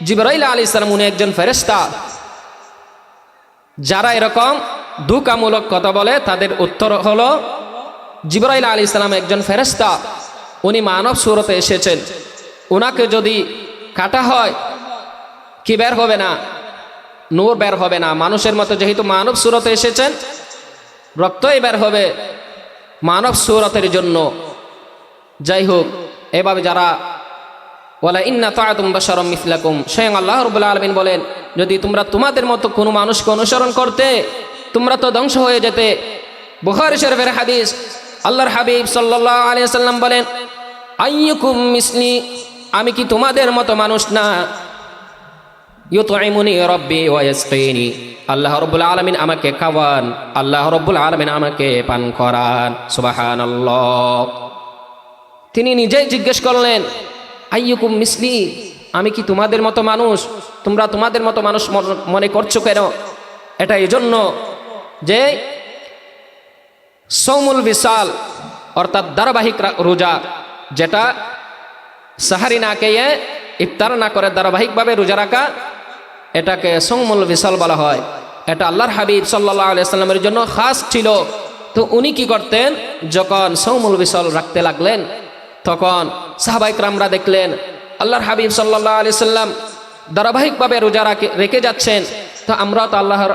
জিবরাইল আলাইহিস সালাম উনি একজন ফেরেশতা। যারা এরকম ধোঁকামূলক কথা বলে তাদের উত্তর হলো জিবরাইল আলাইহিস সালাম একজন ফেরেশতা, উনি মানব সুরতে এসেছেন। ওনাকে যদি কাটা হয় কি বের হবে না? নূর বের হবে না। মানুষের মতো যেহেতু মানব সুরতে এসেছেন, রক্তই বের হবে মানব সুরতের জন্য। যাই হোক, এভাবে যারা ওয়ালা ইন্না তাআতুম বাশারাম মিসলাকুম, স্বয়ং আল্লাহ রাব্বুল আলামিন বলেন, যদি তোমরা তোমাদের মতো কোনো মানুষকে অনুসরণ করতে তোমরা তো ধ্বংস হয়ে যেতে। বুখারী শরীফের হাদিস, আল্লাহর হাবিব সাল্লাল্লাহু আলাইহি ওয়াসাল্লাম বলেন, আইয়ুকুম মিসলি, আমি কি তোমাদের মতো মানুষ না? ইউতঈমুনি রাব্বি ওয়া ইয়াসকিনি, আল্লাহ রাব্বুল আলামিন আমাকে খাওয়ান, আল্লাহ রাব্বুল আলামিন আমাকে পান করান। সুবহানাল্লাহ। তিনি নিজেই জিজ্ঞেস করলেন, আইয়ুকুম মিসলি, আমি কি তোমাদের মতো মানুষ? তোমরা তোমাদের মতো মানুষ মনে করছো কেন? এটা এই জন্য যে সৌমুল বিসাল অর্থাৎ ধারাবাহিক রোজা, যেটা সাহারি না খেয়ে ইফতার না করে ধারাবাহিকভাবে রোজা রাখা, এটাকে সৌমুল বিসাল বলা হয়। এটা আল্লাহর হাবিব সাল্লাল্লাহু আলাইহি সাল্লামের জন্য খাস ছিল। তো উনি কি করতেন, যখন সৌমুল বিসাল রাখতে লাগলেন তখন সাহাবায়ে কেরামরা দেখলেন আল্লাহর হাবিব সাল্লাল্লাহু আলাইহি সাল্লাম ধারাবাহিকভাবে রোজা রেখে যাচ্ছেন। তো আমরাও তো আল্লাহর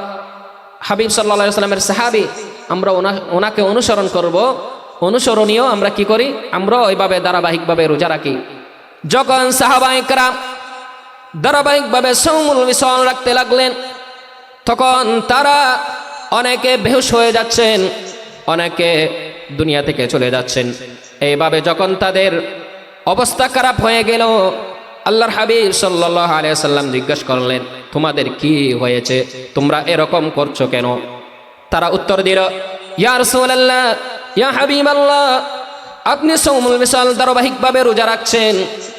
হাবিব সাল্লাল্লাহু আলাইহি সাল্লামের সাহাবী, আমরা ওনাকে অনুসরণ করব, অনুসরণীয় আমরা কি করি, আমরাও ওইভাবে ধারাবাহিকভাবে রোজা রাখি। যখন সাহাবায়ে কেরাম ধারাবাহিকভাবে সৌমুল বিসাল রাখতে লাগলেন তখন তারা অনেকে বেহুশ হয়ে যাচ্ছেন, অনেকে দুনিয়া থেকে চলে যাচ্ছেন। এইভাবে যখন তাদের অবস্থা খারাপ হয়ে গেল, আল্লাহর হাবিব সাল্লাল্লাহু আলাইহি সাল্লাম জিজ্ঞেস করলেন, তোমাদের কি হয়েছে? তোমরা এরকম করছো কেন? তারা উত্তর দিল, ইয়া রাসূলুল্লাহ, ইয়া হাবিবাল্লাহ, আপনি সৌমুল বিসাল ধারাবাহিকভাবে রোজা রাখছেন,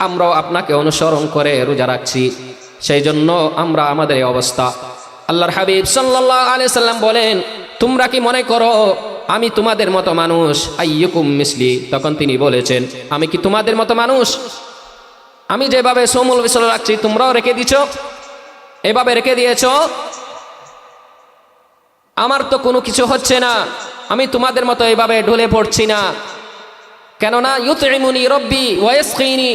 আমরাও আপনাকে অনুসরণ করে রোজা রাখছি, সেই জন্য আমরা আমাদের এই অবস্থা। আল্লাহর হাবিব সাল্লাল্লাহু আলাইহি সাল্লাম বলেন, তোমরা কি মনে করো আমি তোমাদের মতো মানুষ? আইয়ুকুম মিসলি, তখন তিনি বলেছেন, আমি কি তোমাদের মতো মানুষ? আমি যেভাবে সৌমুল বিসাল রাখছি তোমরাও রেখে দিছো, এভাবে রেখে দিয়েছ, আমার তো কোনো কিছু হচ্ছে না, আমি তোমাদের মতো এভাবে ঢলে পড়ছি না। কেননা ইউতঈমুনি রাব্বি ওয়া ইয়াসকিনি,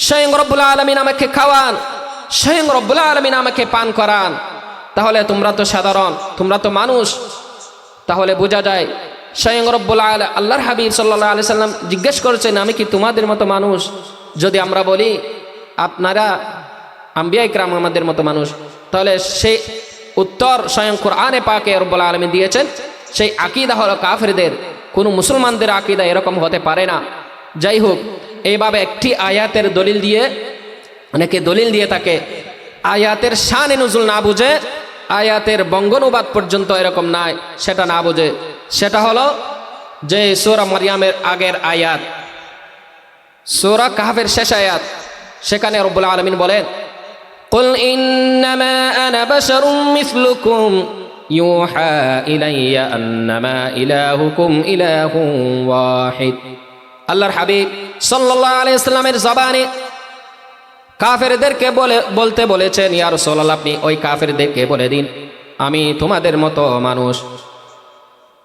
স্বয়ং রব্বুল আলামিন আমাকে খাওয়ান, স্বয়ং রব্বুল আলামিন আমাকে পান করান। তাহলে তোমরা তো সাধারণ, তোমরা তো মানুষ। তাহলে বোঝা যায় স্বয়ং রব্বুল আল্লাহর হাবিব সাল্লাল্লাহু আলাইহি সাল্লাম জিজ্ঞেস করেছেন, আমি কি তোমাদের মতো মানুষ? যদি আমরা বলি আপনারা আম্বিয়া ইকরাম আমাদের মতো মানুষ, তাহলে সেই উত্তর স্বয়ং কোরআনে পাকে রব্বুল আলামিন দিয়েছেন। সেই আকীদা হলো কাফেরদের, কোনো মুসলমানদের আকীদা এরকম হতে পারে না। যাই হোক, এইভাবে একটি আয়াতের দলিল দিয়ে, অনেকে দলিল দিয়ে থাকে, আয়াতের শানে নুজুল না বুঝে, আয়াতের বঙ্গানুবাদ পর্যন্ত এরকম নাই, সেটা না বুঝে, সেটা হলো যে সূরা মারইয়ামের আগের আয়াত, সূরা কাহফের শেষ আয়াত, সেখানে রব্বুল আলামিন বলেন, কুল ইন্নামা আনা বাশারুম মিসলুকুম ইউহা ইলাইয়া আন্নামা ইলাহুকুম ইলাহুন ওয়াহিদ। আল্লাহর হাবিব সাল্লাল্লাহু আলাইহি ওয়াসাল্লামের জবানে কাফেরদেরকে বলতে বলেছেন, ইয়া রাসূলুল্লাহ, আপনি ওই কাফেরদেরকে বলে দিন, আমি তোমাদের মতো মানুষ।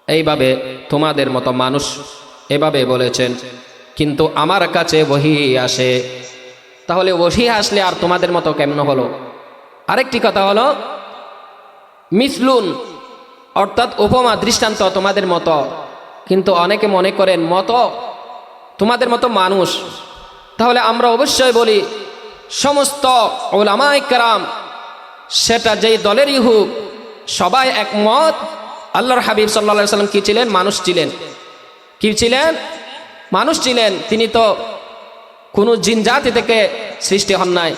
এইভাবে তোমাদের মতো মানুষ এভাবে বলেছেন, কিন্তু আমার কাছে ওহী আসে। তাহলে ওহী আসলে আর তোমাদের মতো কেমন হলো? আরেকটি কথা হলো মিসলুন অর্থাৎ উপমা, দৃষ্টান্ত তোমাদের মতো, কিন্তু অনেকে মনে করেন মতো তোমাদের মতো মানুষ। তাহলে আমরা অবশ্যই বলি সমস্ত উলামায়ে কেরাম, সেটা যেই দলেরই হোক, সবাই একমত আল্লাহর হাবিব সাল্লাল্লাহু আলাইহি ওয়াসাল্লাম কি ছিলেন? মানুষ ছিলেন। কি ছিলেন? মানুষ ছিলেন। তিনি তো কোনো জিন জাতি থেকে সৃষ্টি হন নাই।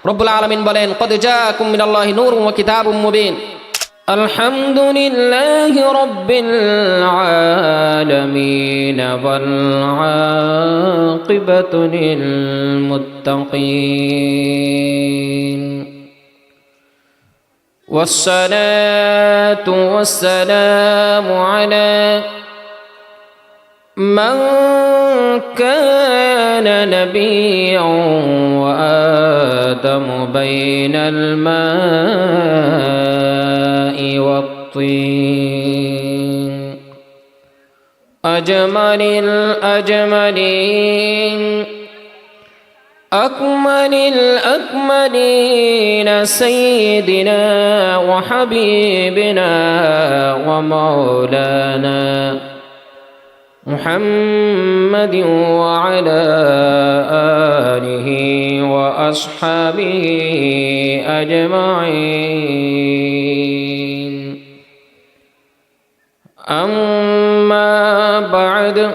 রব্বুল আলামিন বলেন, কদ জাআকুম মিনাল্লাহি নূরুন ওয়া কিতাবুম মুবিন। আলহামদুলিল্লাহি রাব্বিল আলামিন ওয়াল আকিবাতু লিল মুত্তাকিন। والصلاة والسلام على من كان نبيا وآدم بين الماء والطين أجمل الأجملين أكمل الأكملين سيدنا وحبيبنا ومولانا محمد وعلى آله وأصحابه أجمعين أما بعد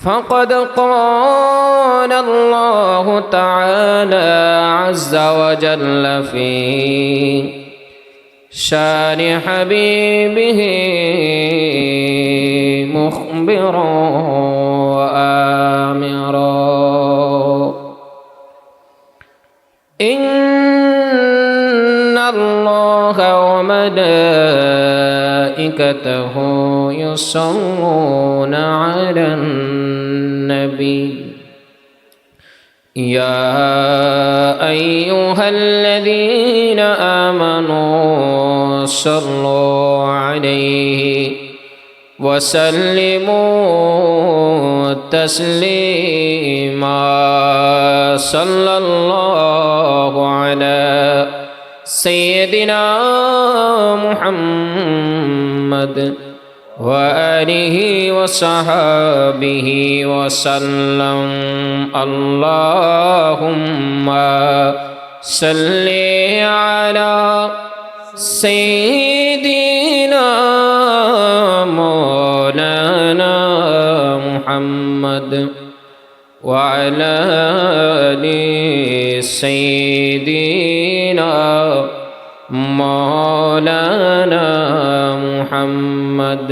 فقد قال الله تعالى عز وجل في شان حبيبه مخبرا وآمرا إن الله وملائكته يصلون على النبي يا أيها الذين آمنوا صلوا عليه وسلموا تسليما صلى الله على سيدنا محمد وآله وصحابه وسلم اللهم صل على سيدنا مولانا محمد وعلى آل سيدنا مولانا محمد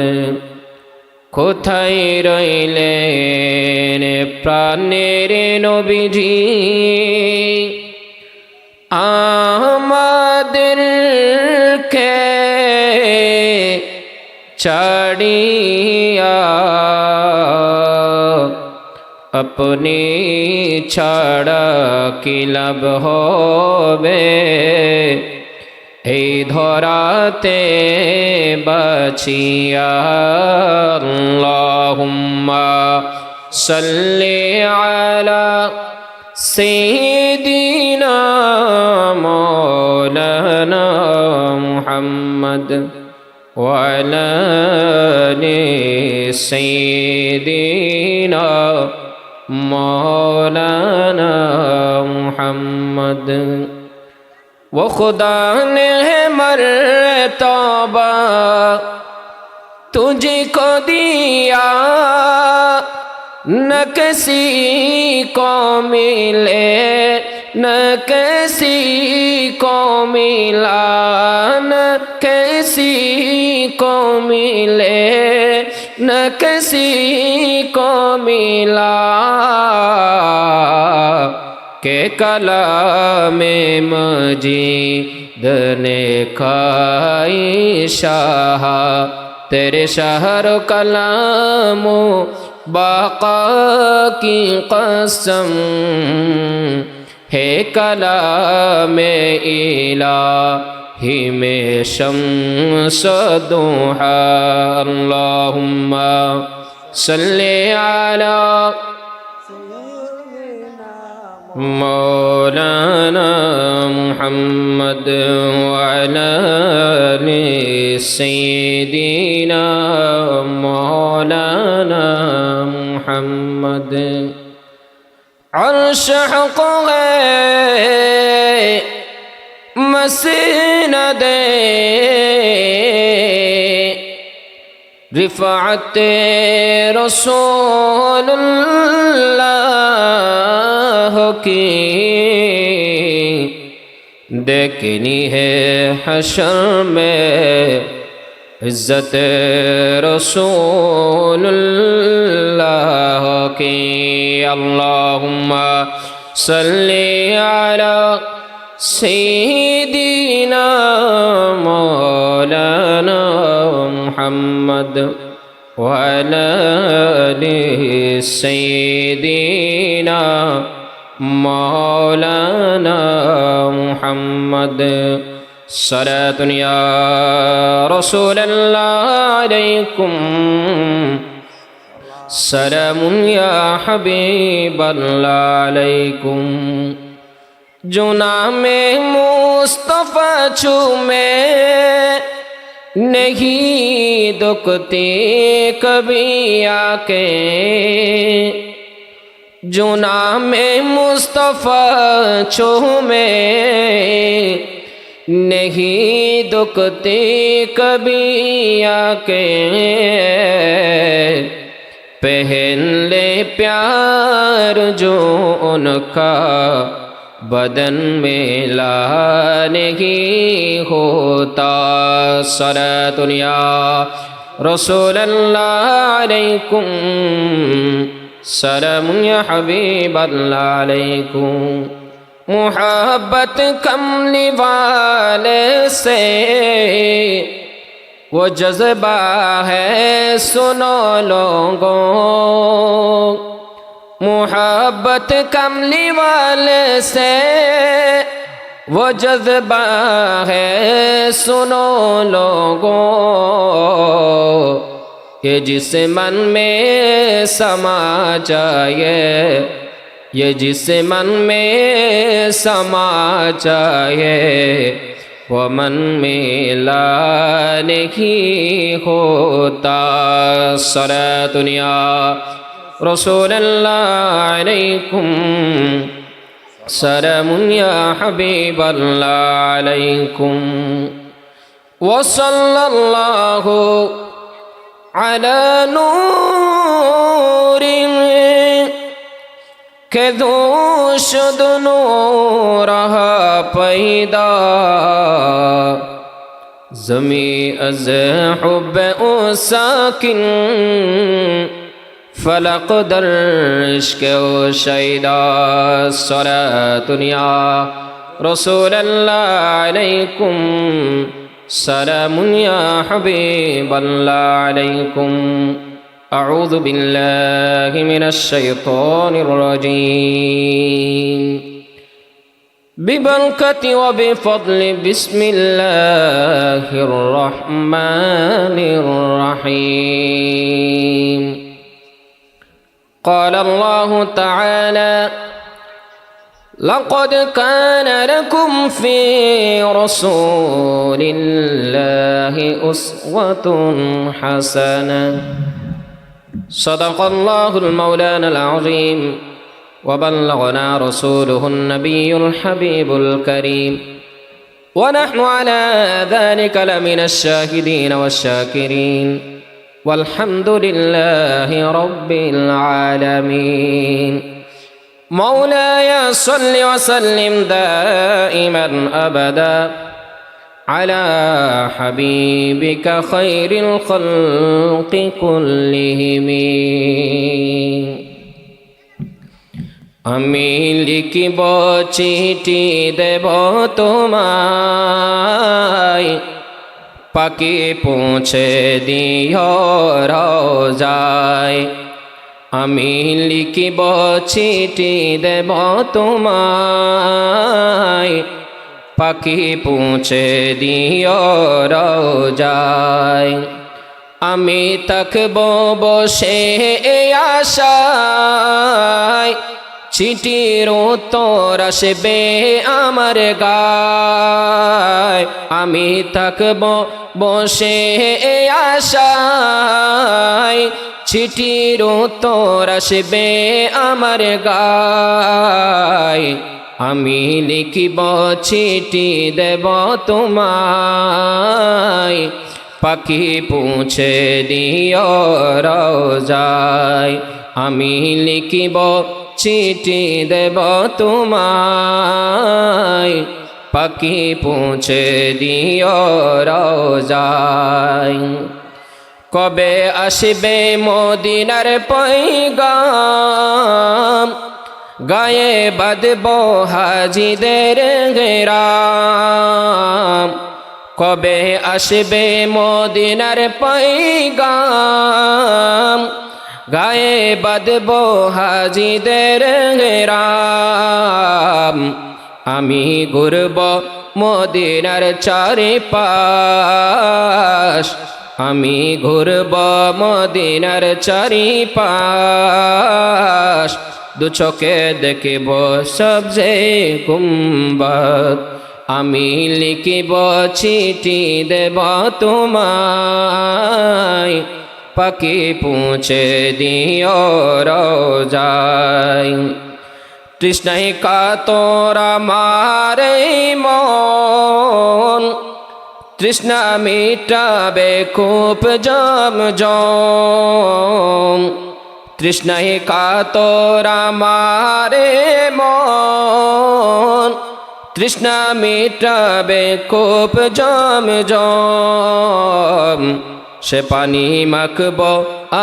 কোথায় রইলেন প্রাণের নবীজি আমাদেরকে ছাড়িয়া अपनी ছাড়া কি লাভ হবে এই ধরাতে বাঁচিয়া আল্লাহুম্মা সাল্লি আলা সাইয়্যিদিনা মাওলানা মুহাম্মদ ওয়া আলা আলি সাইয়্যিদিনা मौलाना मुहम्मद वो खुदा ने मर्तबा तुझको दिया न किसी को मिले न किसी को मिला न किसी को मिले न किसी को मिला के कलामे मजीद ने खाई शाह तेरे शहर कलामो बाका की कसम है कलामे इलाही में शम्स दुहा अल्लाहुम्मा सल्ली अला मौलाना मुहम्मद वअला आलि सय्यिदिना मौलाना मुहम्मद अर्श हक़ है मसनद रिफ़अत रसूलुल्लाह की देखनी है हशर में इज़्ज़त रसूलुल्लाह की अल्लाहुम्मा सल्ली अला सय्यिदिना मौलाना मुहम्मद وعلى آل سيدنا مولانا محمد صلاة يا رسول الله عليكم سلام يا حبيب الله عليكم जो नाम मुस्तफ़ा छूमे नहीं दुखते कभी आके जो नाम मुस्तफ़ा छूमे नहीं दुखते कभी आके पहन ले प्यार जो उनका बदन में लाने की होता सलातुन या रसूल अल्लाह अलैकुम सलाम या हबीब अल्लाह अलैकुम मुहब्बत कमली वाले से वो जज्बा है सुनो लोगों मुहब्बत कमली वाले से वो जज्बा है सुनो लोगों ये जिस मन में समा जाए ये जिस मन में समा जाए वो मन में लाने की होता सलातुन या रसूल अल्लाह अलैकुम सलाम या हबीब अल्लाह अलैकुम वसल्लल्लाहु अला नूरिन के दोशद नूरह पैदा ज़मी अज़ हुब्ब साकिन फलक दर्श के शैदा सलातुन या रसूल अल्लाह अलैकुम सलाम या हबीब अल्लाह अलैकुम अऊज़ु बिल्लाहि मिनश शैतानिर रजीम बिबरकति व बिफज़लि बिस्मिल्लाहिर रहमानिर रहीम قال الله تعالى لقد كان لكم في رسول الله أسوة حسنة صدق الله المولانا العظيم وبلغنا رسوله النبي الحبيب الكريم ونحن على ذلك لمن الشاهدين والشاكرين والحمد لله رب العالمين مولاي صل وسلم دائما أبدا على حبيبك خير الخلق كلهم আমি লিখিব চিঠি দেব তোমায় পাকে পৌঁছে দিও রোজায় আমি লিখিব চিঠি দেব তোমায় পাকে পৌঁছে দিও রোজায় আমি থাকব বসে আশায় চিঠির উত্তর আসবে আমার গায় আমি থাকব বসে আশায় চিঠির উত্তর আসবে আমার গায় আমি লিখিব চিঠি দেব তোমায় পাখি পৌঁছে দিও রোজায় আমি লিখিব চিঠি দেব তোমায় পাখি পৌঁছে দিও রোজায় কবে আসবে মদিনার পয়গাম গায়ে বাঁধব হাজিদের ঘেরাম কবে আসবে মদিনার পয়গাম, গায়ে বাঁধব হাজিদের রাম। আমি ঘুরব মদিনার চারিপাশ, আমি ঘুরব মদিনার চারিপাশ। দু চোখে দেখব সবজে গুম্বদ, আমি লিখিব চিঠি দেব তোমায়, পাখি পৌঁছে দিও রোজায়। তৃষ্ণায় কাতর আমার মন, তৃষ্ণা মিটাবে খুব জমজম। তৃষ্ণায় কাতর আমার মন, তৃষ্ণা মিটাবে খুব জমজম। সে পানি মাখব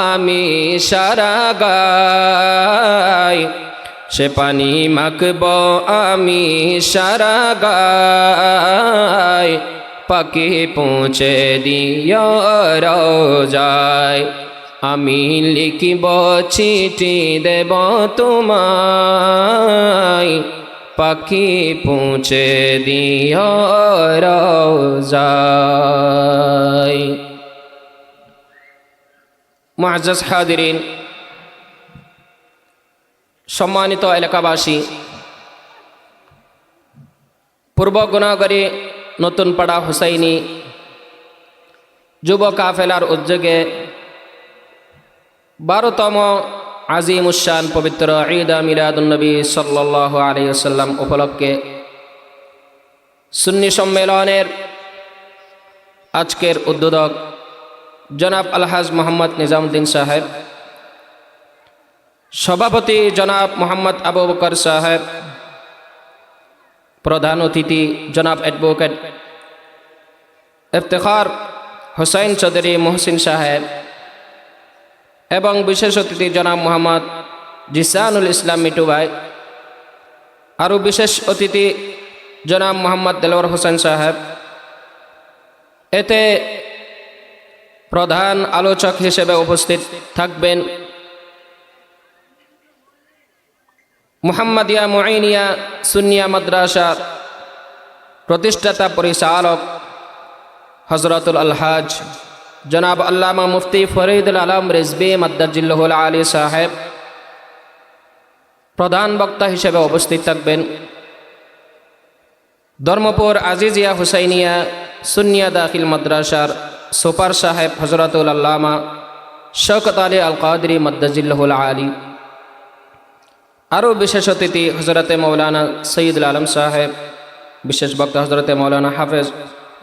আমি সারা গায়, সে পানি মাখব আমি সারা গায়। পাখি পৌঁছে দিও রোজায়, আমি লিখিব চিঠি দেব তোমায়, পাখি পৌঁছে দিও রোজায়। মুআজ্জাজ হাদিরিন, সম্মানিত এলাকাবাসী, পূর্ব গুণাগড়ি নতুন পাড়া হুসাইনি যুব কাফেলার উদ্যোগে 12তম আজিমুশান পবিত্র ঈদ মিলাদুন্নবী সাল্লাল্লাহু আলাইহি ওয়াসাল্লাম উপলক্ষে সুন্নি সম্মেলনের আজকের উদ্বোধক জনাব আলহাজ মোহাম্মদ নিজামুদ্দিন সাহেব, সভাপতি জনাব মোহাম্মদ আবু বকর সাহেব, প্রধান অতিথি জনাব অ্যাডভোকেট ইফতেখার হুসাইন চৌধুরী মোহসিন সাহেব এবং বিশেষ অতিথি জনাব মোহাম্মদ জিসানুল ইসলাম মিটু ভাই, আরও বিশেষ অতিথি জনাব মোহাম্মদ দেলোয়ার হোসেন সাহেব। এতে প্রধান আলোচক হিসেবে উপস্থিত থাকবেন মুহাম্মাদিয়া মুঈনিয়া সুন্নিয়া মাদ্রাসার প্রতিষ্ঠাতা পরিচালক হযরতুল আলহাজ জনাব আল্লামা মুফতি ফরিদুল আলম রিজভী মাদ্দাজিল্লাহুল আলী সাহেব। প্রধান বক্তা হিসেবে উপস্থিত থাকবেন ধর্মপুর আজিজিয়া হুসাইনিয়া সুন্নিয়া দাখিল মাদ্রাসার সুপার সাহেব হযরতুল আল্লামা শওকত আলী আল কাদরি মাদ্দাজিল্লাহুল আলী। আরও বিশেষ অতিথি হজরতে মৌলানা সৈয়দুল আলম সাহেব, বিশেষ বক্তা হজরতে মৌলানা হাফেজ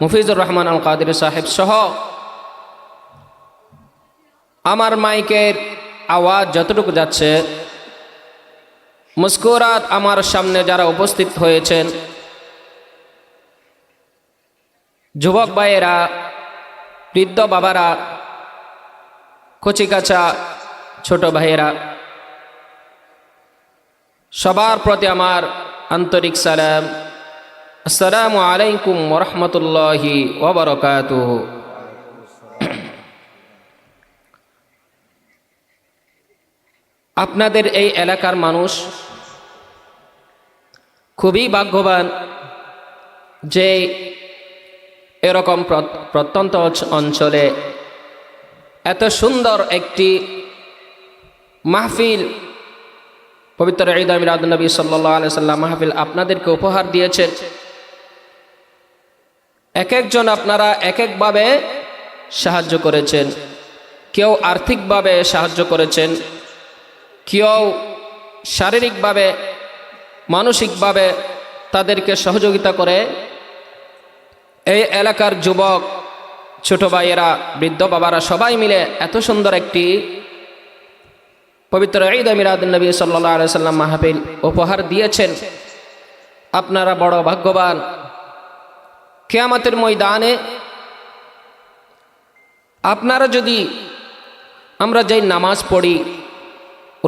মুফিজুর রহমান আল কাদরি সাহেব সহ আমার মাইকের আওয়াজ যতটুকু যাচ্ছে, মুস্কুরাত আমার সামনে যারা উপস্থিত হয়েছেন, যুবক ভাইয়েরা, বৃদ্ধ বাবারা, কচিকাচা ছোট ভাইয়েরা, সবার প্রতি আমার আন্তরিক সালাম। আসসালামু আলাইকুম ওয়া রাহমাতুল্লাহি ওয়া বারাকাতুহু। আপনাদের এই এলাকার মানুষ খুবই ভাগ্যবান যে এরকম প্রত্যন্ত অঞ্চলে এত সুন্দর একটি মাহফিল, পবিত্র ঈদ মিলাদুন্নবী সাল্লাল্লাহু আলাইহি ওয়াসাল্লাম মাহফিল আপনাদেরকে উপহার দিয়েছেন। এক একজন আপনারা এক একভাবে সাহায্য করেছেন। কেউ আর্থিকভাবে সাহায্য করেছেন, কেউ শারীরিকভাবে, মানসিকভাবে তাদেরকে সহযোগিতা করে এই এলাকার যুবক, ছোট ভাইয়েরা, বৃদ্ধ বাবারা সবাই মিলে এত সুন্দর একটি পবিত্র ঈদ মিলাদুন্নবী সাল্লাল্লাহু আলাইহি ওয়াসাল্লাম মাহফিল উপহার দিয়েছেন। আপনারা বড় ভাগ্যবান। কিয়ামতের ময়দানে আপনারা যদি, আমরা যেই নামাজ পড়ি,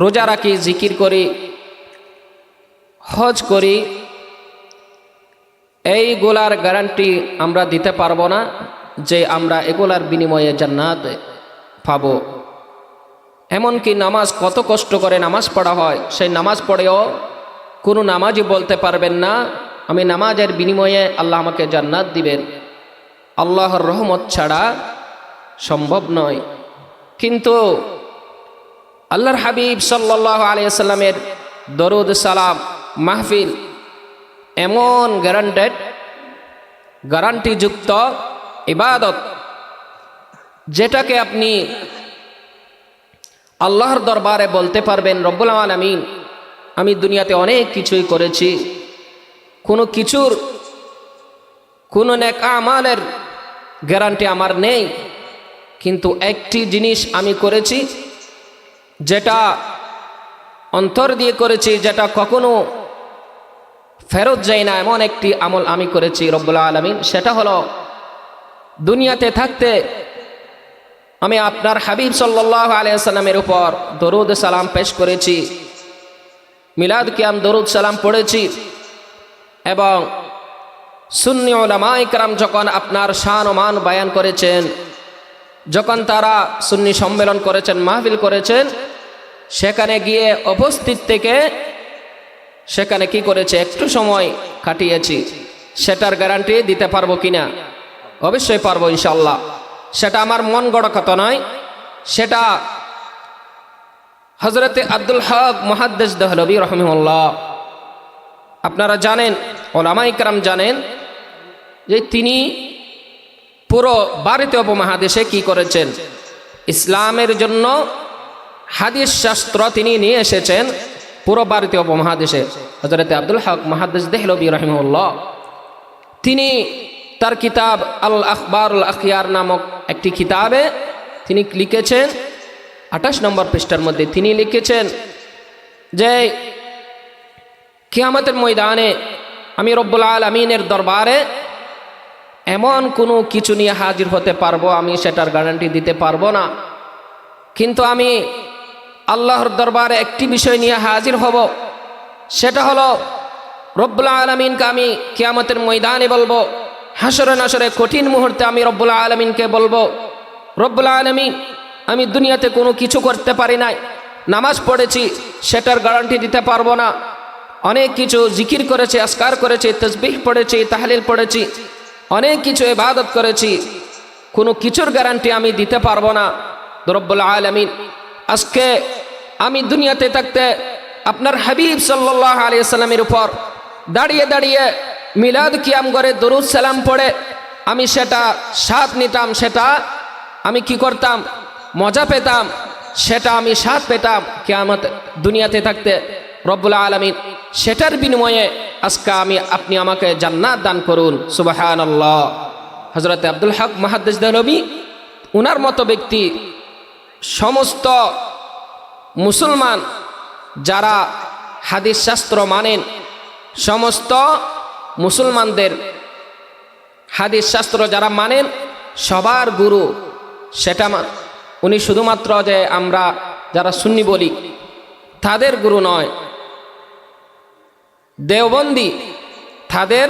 রোজা রাখি, জিকির করি, হজ করি, এইগুলার গ্যারান্টি আমরা দিতে পারবো না যে আমরা এগুলার বিনিময়ে জান্নাত পাবো। এমনকি নামাজ কত কষ্ট করে নামাজ পড়া হয়, সেই নামাজ পড়েও কোনো নামাজই বলতে পারবেন না আমি নামাজের বিনিময়ে আল্লাহ আমাকে জান্নাত দিবেন। আল্লাহর রহমত ছাড়া সম্ভব নয়। কিন্তু আল্লাহর হাবিব সাল্লাল্লাহু আলাইহি ওয়াসাল্লামের দরুদ সালাম মাহফিল এমন গ্যারান্টিযুক্ত ইবাদত, যেটাকে আপনি আল্লাহর দরবারে বলতে পারবেন রব্বুল আলামিন আমি দুনিয়াতে অনেক কিছুই করেছি, কোনো নেক আমালের গ্যারান্টি আমার নেই, কিন্তু একটি জিনিস আমি করেছি যেটা অন্তর দিয়ে করেছি, যেটা কখনো ফেরত যায় না, এমন একটি আমল আমি করেছি রব্বুল আলামিন। সেটা হলো দুনিয়াতে থাকতে আমি আপনার হাবিব সাল্লাল্লাহু আলাইহি ওয়াসাল্লামের উপর দরুদ সালাম পেশ করেছি, মিলাদ কিয়াম দরুদ সালাম পড়েছি, এবং সুন্নি উলামায়ে কেরাম যখন আপনার শান ও মান বয়ান করেছেন, যখন তারা সুন্নি সম্মেলন করেছেন, মাহফিল করেছেন, সেখানে গিয়ে উপস্থিত থেকে সেখানে কি করেছে একটু সময় কাটিয়েছি, সেটার গ্যারান্টি দিতে পারবো কিনা? অবশ্যই পারবো ইনশাআল্লাহ। সেটা আমার মন গড়া কথা নয়, সেটা হযরতে আব্দুল হক মুহাদ্দিস দেহলভী রাহিমাহুল্লাহ, আপনারা জানেন, উলামায়ে কেরাম জানেন যে তিনি পুরো ভারতীয় উপমহাদেশে কি করেছেন, ইসলামের জন্য হাদিস শাস্ত্র তিনি নিয়ে এসেছেন পুরো ভারতীয় উপমহাদেশে। হযরতে আব্দুল হক মুহাদ্দিস দেহলভী রাহিমাহুল্লাহ তিনি তার কিতাব আল আখবারুল আখিয়ার নামক একটি কিতাবে তিনি লিখেছেন, 28 নম্বর পৃষ্ঠার মধ্যে তিনি লিখেছেন যে কিয়ামতের ময়দানে আমি রব্বুল আলামিনের দরবারে এমন কোনো কিছু নিয়ে হাজির হতে পারবো, আমি সেটার গ্যারান্টি দিতে পারবো না, কিন্তু আমি আল্লাহর দরবারে একটি বিষয় নিয়ে হাজির হব, সেটা হলো রব্বুল আলামিনকে আমি কিয়ামতের ময়দানে বলবো, হাসরে নাসরে কঠিন মুহূর্তে আমি রব্বুল আলামিনকে বলবো, রব্বুল আলামিন আমি দুনিয়াতে কোনো কিছু করতে পারি নাই, নামাজ পড়েছি সেটার গ্যারান্টি দিতে পারবো না, অনেক কিছু জিকির করেছি, আসকার করেছি, তাসবিহ পড়েছি, তাহলিল পড়েছি, অনেক কিছু ইবাদত করেছি, কোনো কিছুর গ্যারান্টি আমি দিতে পারবো না। রব্বুল আলামিন আজকে আমি দুনিয়াতে থাকতে আপনার হাবিব সাল্লাল্লাহু আলাইহি ওয়াসাল্লামের উপর দাঁড়িয়ে দাঁড়িয়ে মিলাদ কিয়াম করে দরুদ সালাম পড়ে আমি সেটা স্বাদ নিতাম, সেটা আমি কি করতাম, মজা পেতাম, সেটা আমি স্বাদ পেতাম কিয়ামত দুনিয়াতে থাকতে। রব্বুল আলামিন সেটার বিনিময়ে আজকে আপনি আমাকে জান্নাত দান করুন, সুবহানাল্লাহ। হযরতে আব্দুল হক মুহাদ্দিস দেহলভী উনার মতো ব্যক্তি সমস্ত মুসলমান যারা হাদিস শাস্ত্র মানেন, সমস্ত মুসলমানদের হাদিস শাস্ত্র যারা মানেন সবার গুরু, সেটা উনি শুধুমাত্র যে আমরা যারা সুন্নি বলি তাদের গুরু নয়, দেওবন্দি তাদের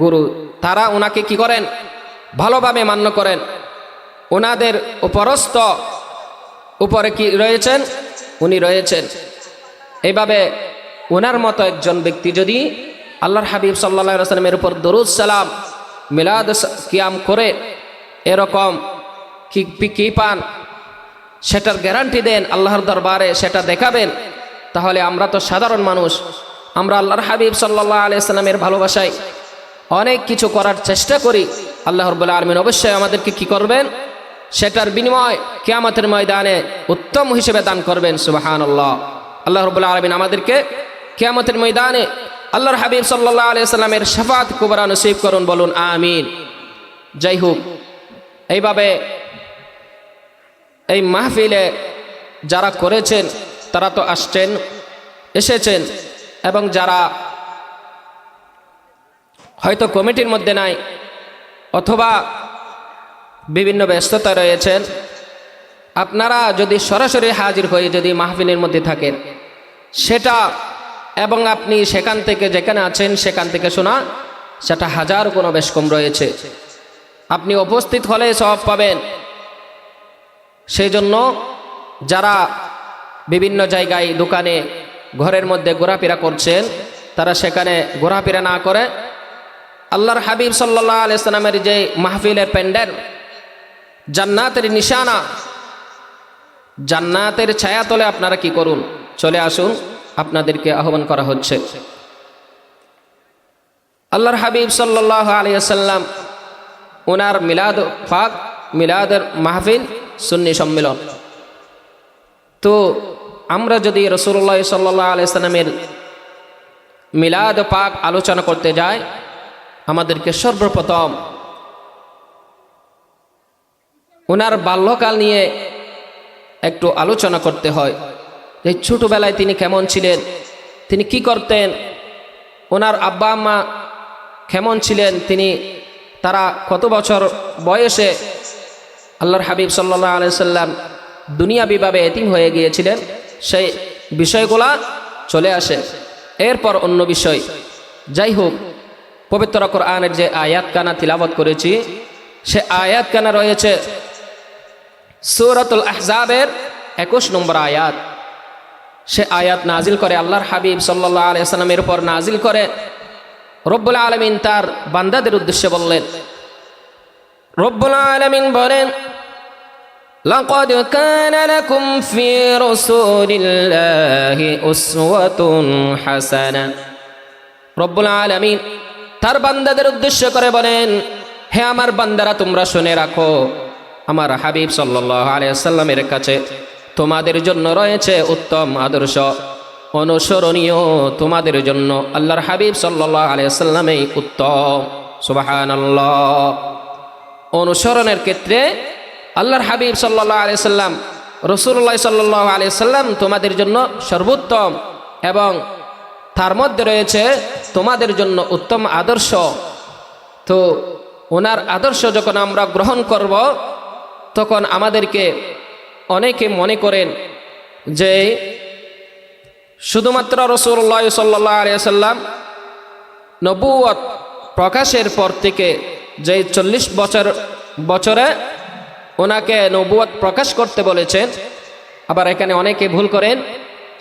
গুরু, তারা ওনাকে কি করেন, ভালোভাবে মান্য করেন, ওনাদের উপরস্থ উপরে কি রয়েছেন, উনি রয়েছেন। এইভাবে ওনার মতো একজন ব্যক্তি যদি আল্লাহর হাবিব সাল্লাল্লাহু আলাইহি ওয়াসাল্লামের উপর দরুদ সালাম মিলাদ কিয়াম করে এরকম কি পান, সেটার গ্যারান্টি দেন আল্লাহর দরবারে, সেটা দেখাবেন, তাহলে আমরা তো সাধারণ মানুষ, আমরা আল্লাহর হাবিব সাল্লাল্লাহু আলাইহি ওয়াসাল্লামের ভালোবাসায় অনেক কিছু করার চেষ্টা করি। আল্লাহ রাব্বুল আলামিন অবশ্যই আমাদেরকে কি করবেন, সেটার বিনিময় কিয়ামতের ময়দানে উত্তম হিসেবে দান করবেন, সুবহানাল্লাহ। আল্লাহ রাব্বুল আলামিন আমাদেরকে কিয়ামতের ময়দানে আল্লাহর হাবিব সাল্লাল্লাহু আলাইহি ওয়াসাল্লামের শাফাত কুবরা নসিব করুন, বলুন আমিন। যাই হোক, এইভাবে এই মাহফিলে যারা করেছেন তারা তো এসেছেন, এবং যারা হয়তো কমিটির মধ্যে নাই অথবা বিভিন্ন ব্যস্ততা রয়েছেন, আপনারা যদি সরাসরি হাজির হয়ে যদি মাহফিলের মধ্যে থাকেন সেটা, এবং আপনি সেখান থেকে যেখানে আছেন সেখান থেকে শোনা সেটা 1000 গুণ বেশ কম রয়েছে। আপনি উপস্থিত হলে সওয়াব পাবেন। সেই জন্য যারা বিভিন্ন জায়গায় দোকানে ঘরের মধ্যে ঘোরাফেরা করছেন তারা সেখানে ঘোরাফেরা না করে আল্লাহর হাবিব সাল্লাল্লাহু আলাইহি সাল্লামের যে মাহফিলের প্যান্ডেল, জান্নাতের নিশানা, জান্নাতের ছায়াতলে আপনারা কি করুন, চলে আসুন, আপনাদেরকে আহ্বান করা হচ্ছে। আল্লাহর হাবিব সাল্লাল্লাহু আলাইহি সাল্লাম ওনার মিলাদ পাক, মিলাদের মাহফিল, সুন্নি সম্মেলন। তো আমরা যদি রাসূলুল্লাহ সাল্লাল্লাহু আলাইহি সাল্লামের মিলাদ পাক আলোচনা করতে যাই, আমাদেরকে সর্বপ্রথম ওনার বাল্যকাল নিয়ে একটু আলোচনা করতে হয়। যে ছোটবেলায় তিনি কেমন ছিলেন, তিনি কি করতেন, ওনার আব্বা আম্মা কেমন ছিলেন, তারা কত বছর বয়সে আল্লাহর হাবিব সাল্লাল্লাহু আলাইহি সাল্লাম দুনিয়াবিভাবে এতিম হয়ে গিয়েছিলেন, সেই বিষয়গুলা চলে আসে। এরপর অন্য বিষয়, যাই হোক, পবিত্র কোরআনের যে আয়াত কানা তিলাওয়াত করেছি, সে আয়াত কানা রয়েছে সূরাতুল আহজাবের 21 নম্বর আয়াত। সে আয়াত নাজিল করে আল্লাহর হাবিব সাল্লাল্লাহু আলাইহি সাল্লামের উপর নাজিল করে রব্বুল আলামিন তার বান্দাদের উদ্দেশ্যে বললেন। রব্বুল আলামিন বলেন, লাকাদ কানা লাকুম ফি রাসূলিল্লাহি উসওয়াতুন হাসানাহ। রব্বুল আলামিন তার বান্দাদের উদ্দেশ্য করে বলেন, হে আমার বান্দারা, তোমরা শুনে রাখো, আমার হাবিব সাল্লাল্লাহু আলাইহি সাল্লামের কাছে তোমাদের জন্য রয়েছে উত্তম আদর্শ, অনুসরণীয় তোমাদের জন্য আল্লাহর হাবিব সাল্লাল্লাহু আলাইহি সাল্লামই উত্তম। সুবহানাল্লাহ। অনুসরণের ক্ষেত্রে আল্লাহর হাবিব সাল্লাল্লাহু আলাইহি সাল্লাম, রাসূলুল্লাহ সাল্লাল্লাহু আলাইহি সাল্লাম তোমাদের জন্য সর্বোত্তম, এবং তার মধ্যে রয়েছে তোমাদের জন্য উত্তম আদর্শ। তো ওনার আদর্শ যখন আমরা গ্রহণ করব, তখন আমাদেরকে অনেকে মনে করেন যে শুধুমাত্র রাসূলুল্লাহ সাল্লাল্লাহু আলাইহি সাল্লাম নবুয়ত প্রকাশের পর থেকে যে 40 বছরে ওনাকে নবুয়ত প্রকাশ করতে বলেছেন। আবার এখানে অনেকে ভুল করেন,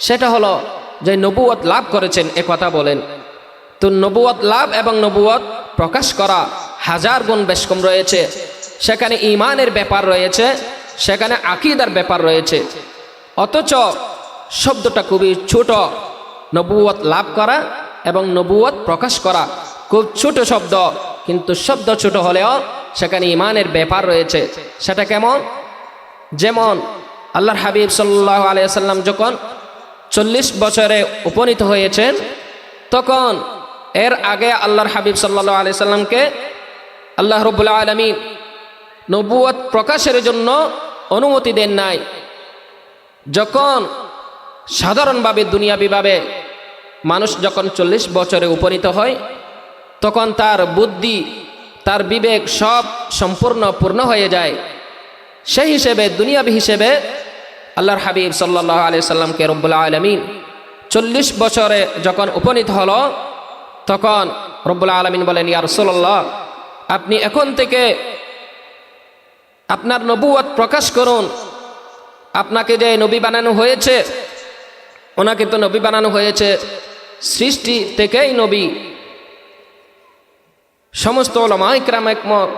সেটা হলো যে নবুয়ত লাভ করেছেন এ কথা বলেন। তো নবুয়ত লাভ এবং নবুয়ত প্রকাশ করা 1000 গুণ বেশ কম রয়েছে। সেখানে ঈমানের ব্যাপার রয়েছে, সেখানে আকীদার ব্যাপার রয়েছে। অথচ শব্দটা খুবই ছোট। নবুয়ত লাভ করা এবং নবুয়ত প্রকাশ করা খুব ছোট শব্দ, কিন্তু শব্দ ছোট হলেও সেখানে ঈমানের ব্যাপার রয়েছে। সেটা কেমন? যেমন আল্লাহর হাবিব সাল্লাল্লাহু আলাইহি সাল্লাম যখন 40 বছরে উপনীত হয়েছেন, তখন এর আগে আল্লাহর হাবিব সাল্লাল্লাহু আলাইহি সাল্লামকে আল্লাহ রাব্বুল আলামিন নবুয়ত প্রকাশের জন্য অনুমতি দেন নাই। যখন সাধারণভাবে দুনিয়াবিভাবে মানুষ যখন 40 বছরে উপনীত হয়, তখন তার বুদ্ধি, তার বিবেক সব সম্পূর্ণ পূর্ণ হয়ে যায়। সেই হিসেবে দুনিয়াবি হিসেবে আল্লাহর হাবিব সাল্লাল্লাহু আলাইহি সাল্লামকে রব্বুল আলামিন 40 বছরে যখন উপনীত হলো, তখন রব্বুল আলামিন বলেন, ইয়া রাসূলুল্লাহ, আপনি এখন থেকে আপনার নবুয়ত প্রকাশ করুন। আপনাকে যে নবী বানানো হয়েছে, ওনাকে তো নবী বানানো হয়েছে সৃষ্টি থেকেই নবী। সমস্ত উলামায়ে কিরাম একমত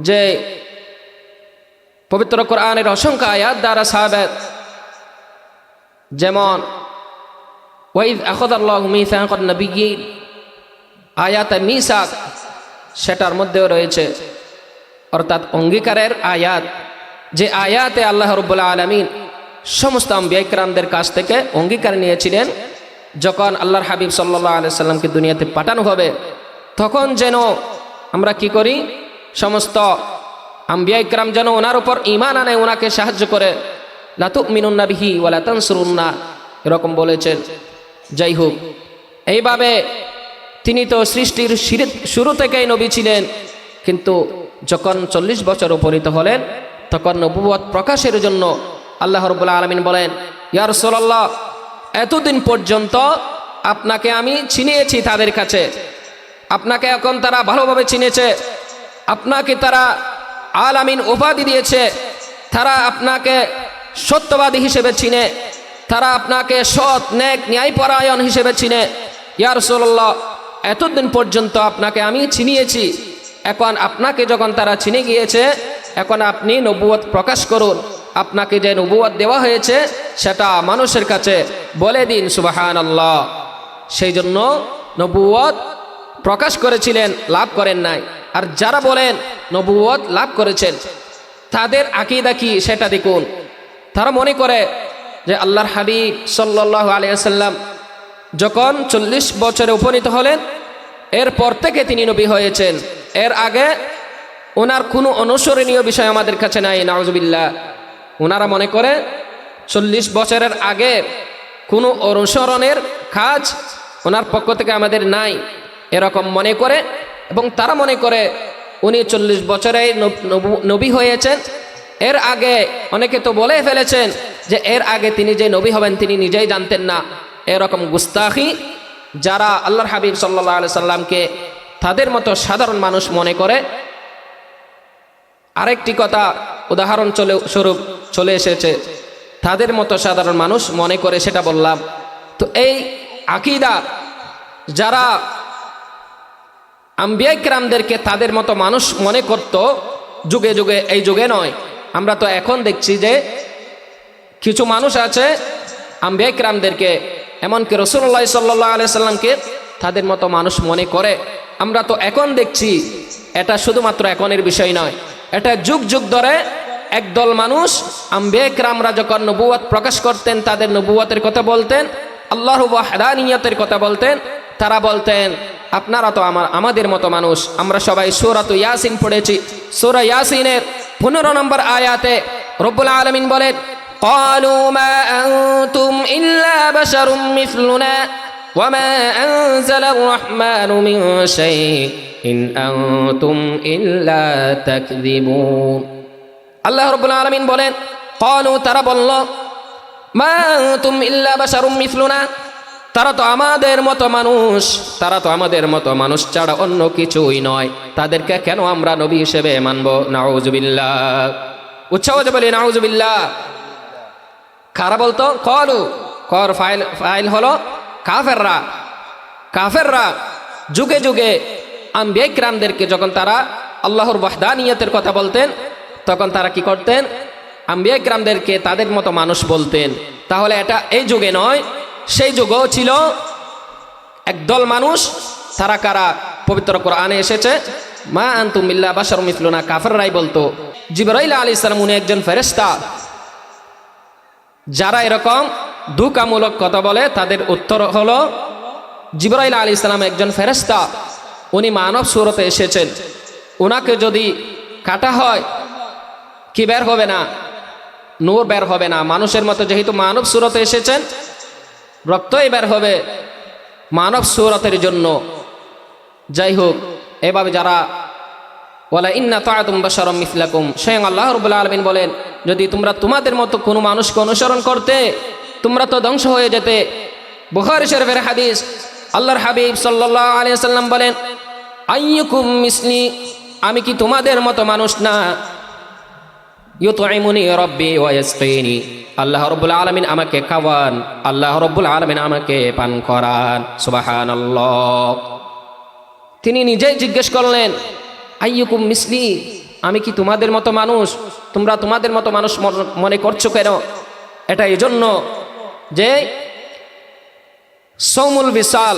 যে পবিত্র কোরআনের অসংখ্য আয়াত দ্বারা সাবিত, যেমন ওয়াইদ আখাযাল্লাহু মিসাকান নাবিয়্যিন, আয়াতে মিসাক, সেটার মধ্যেও রয়েছে, অর্থাৎ অঙ্গীকারের আয়াত, যে আয়াতে আল্লাহ রাব্বুল আলামিন সমস্ত আম্বিয়া কিরামদের কাছ থেকে অঙ্গীকার নিয়েছিলেন যখন আল্লাহর হাবিব সাল্লাল্লাহু আলাইহি সাল্লামকে দুনিয়াতে পাঠানো হবে, তখন যেন আমরা কি করি, সমস্ত আম্বিয়া কিরাম যেন ওনার উপর ঈমান আনে, ওনাকে সাহায্য করে। লা তুমিনুন্না বিহি ওয়া লা তানসুরুন্না, এরকম বলেছেন। যাই হোক, এইভাবে তিনি তো সৃষ্টির শুরু থেকেই নবী ছিলেন, কিন্তু যখন 40 বছর উপনীত হলেন, তখন নবুয়ত প্রকাশের জন্য আল্লাহ রাব্বুল আলামিন বলেন, ইয়া রাসূলুল্লাহ, এতদিন পর্যন্ত আপনাকে আমি ছিনিয়েছি তাদের কাছে, আপনাকে এখন তারা ভালোভাবে চিনেছে, আপনাকে তারা আল আমিন উপাধি দিয়েছে, তারা আপনাকে সত্যবাদী হিসেবে চিনে, তারা আপনাকে সৎ নেক ন্যায়পরায়ণ হিসেবে চিনে। ইয়া রাসূলুল্লাহ, এতদিন পর্যন্ত আপনাকে আমি চিনিয়েছি, এখন আপনাকে যখন তারা চিনে গিয়েছে, এখন আপনি নবুয়ত প্রকাশ করুন। আপনাকে যে নবুয়ত দেওয়া হয়েছে সেটা মানুষের কাছে বলে দিন। সুবহানাল্লাহ। সেই জন্য নবুয়ত প্রকাশ করেছিলেন, লাভ করেন নাই। আর যারা বলেন নবুয়ত লাভ করেছেন, তাদের আকীদা কি সেটা দেখুন। তারা মনে করে যে আল্লাহর হাবিব সাল্লাল্লাহু আলাইহি ওয়াসাল্লাম যখন 40 বছরে উপনীত হলেন, এরপর থেকে তিনি নবী হয়েছেন, এর আগে ওনার কোনো অনুসরণীয় বিষয় আমাদের কাছে নাই। নাউজুবিল্লাহ। ওনারা মনে করে 40 বছরের আগে কোনো অনুসরণের কাজ ওনার পক্ষ থেকে আমাদের নাই, এরকম মনে করে। এবং তারা মনে করে উনি 40 বছরে নবী হয়েছেন, এর আগে অনেকে তো বলে ফেলেছেন যে এর আগে তিনি যে নবী হবেন তিনি নিজেই জানতেন না। এরকম গুস্তাখি যারা আল্লাহর হাবিব সাল্লাল্লাহু আলাইহি সাল্লামকে তাদের মতো সাধারণ মানুষ মনে করে। আরেকটি কথা উদাহরণ স্বরূপ চলে এসেছে, তাদের মতো সাধারণ মানুষ মনে করে, সেটা বললাম। তো এই আকীদা যারা আম্বিয়া কিরামদেরকে তাদের মতো মানুষ মনে করত যুগে যুগে, এই যুগে নয়, আমরা তো এখন দেখছি যে কিছু মানুষ আছে আম্বিয়া কিরামদেরকে, এমনকি রাসূলুল্লাহ সাল্লাল্লাহু আলাইহি সাল্লামকে তাদের মতো মানুষ মনে করে। আমরা তো এখন দেখছি, এটা শুধুমাত্র এখনের বিষয় নয়, এটা যুগ যুগ ধরে একদল মানুষ আম্বিয়া কিরামরা যখন নবুয়ত প্রকাশ করতেন, তাদের নবুয়তের কথা বলতেন, আল্লাহর ওয়াহদানিয়তের কথা বলতেন, তারা বলতেন আপনারা তো আমাদের মতো মানুষ। আমরা সবাই সূরাত ইয়াসিন পড়েছি। সূরা ইয়াসিনের 15 নম্বর আয়াতে রব্বুল আলামিন বলেন, ক্বালু মা আনতুম ইল্লা বাশারুম মিছলুনা ওয়া মা আনজালার রাহমানু মিন শাইইন আনতুম ইল্লা তাকযিবুন। আল্লাহ রাব্বুল আলামিন বলেন, ক্বালু, তারা বলল, মা আনতুম ইল্লা বাশারুম মিছলুনা, তারা তো আমাদের মতো মানুষ, তারা তো আমাদের মতো মানুষ ছাড়া অন্য কিছুই নয়, তাদেরকে কেন আমরা নবী হিসেবে মানব? নাউজুবিল্লাহ। উচ্চাও যে বলি নাউজুবিল্লাহ। কারা বলতো? ক্বালু, কর ফাইল হলো কাফেররা। কাফেররা যুগে যুগে আম্বিয়া কিরামদেরকে যখন তারা আল্লাহর ওয়াহদানিয়তের কথা বলতেন, তখন তারা কি করতেন? আম্বিয়া কিরামদেরকে তাদের মতো মানুষ বলতেন। তাহলে এটা এই যুগে নয়, সেই যুগও ছিল একদল মানুষ। তারা কারা? পবিত্র কোরআনে এসেছে, মা আনতুম ইল্লা বাশারুম মিছলুনা। কাফেররাই বলতো। জিবরাইল আলাইহিস সালাম উনি একজন ফেরেশতা। যারা এরকম ধোঁকামূলক কথা বলে তাদের উত্তর হলো, জিবরাইল আলাইহিস সালাম একজন ফেরেশতা, উনি মানব সুরতে এসেছেন। ওনাকে যদি কাটা হয় কি বের হবে না? নূর বের হবে না। মানুষের মতো যেহেতু মানব সুরতে এসেছেন, রক্তই বের হবে মানব সুরতের জন্য। যাই হোক, এভাবে যারা ওয়ালা ইন্না তাআতুম বাশারাম মিসলাকুম, স্বয়ং আল্লাহ রাব্বুল আলামিন বলেন, যদি তোমরা তোমাদের মতো কোনো মানুষকে অনুসরণ করতে তোমরা তো ধ্বংস হয়ে যেতে। বুখারী শরীফের হাদিস, আল্লাহর হাবিব সাল্লাল্লাহু আলাইহি ওয়াসাল্লাম বলেন, আইয়ুকুম মিসলি, আমি কি তোমাদের মতো মানুষ না? ইউতঈমুনি রাব্বি ওয়া ইয়াসকিনি, আল্লাহ রাব্বুল আলামিন আমাকে খাওয়ান, আল্লাহ রাব্বুল আলামিন আমাকে পান করান। সুবহানাল্লাহ। তিনি নিজেই জিজ্ঞেস করলেন, আইয়ুকুম মিসলি, আমি কি তোমাদের মতো মানুষ? তোমরা তোমাদের মতো মানুষ মনে করছো কেন? এটা এই জন্য যে সৌমুল বিসাল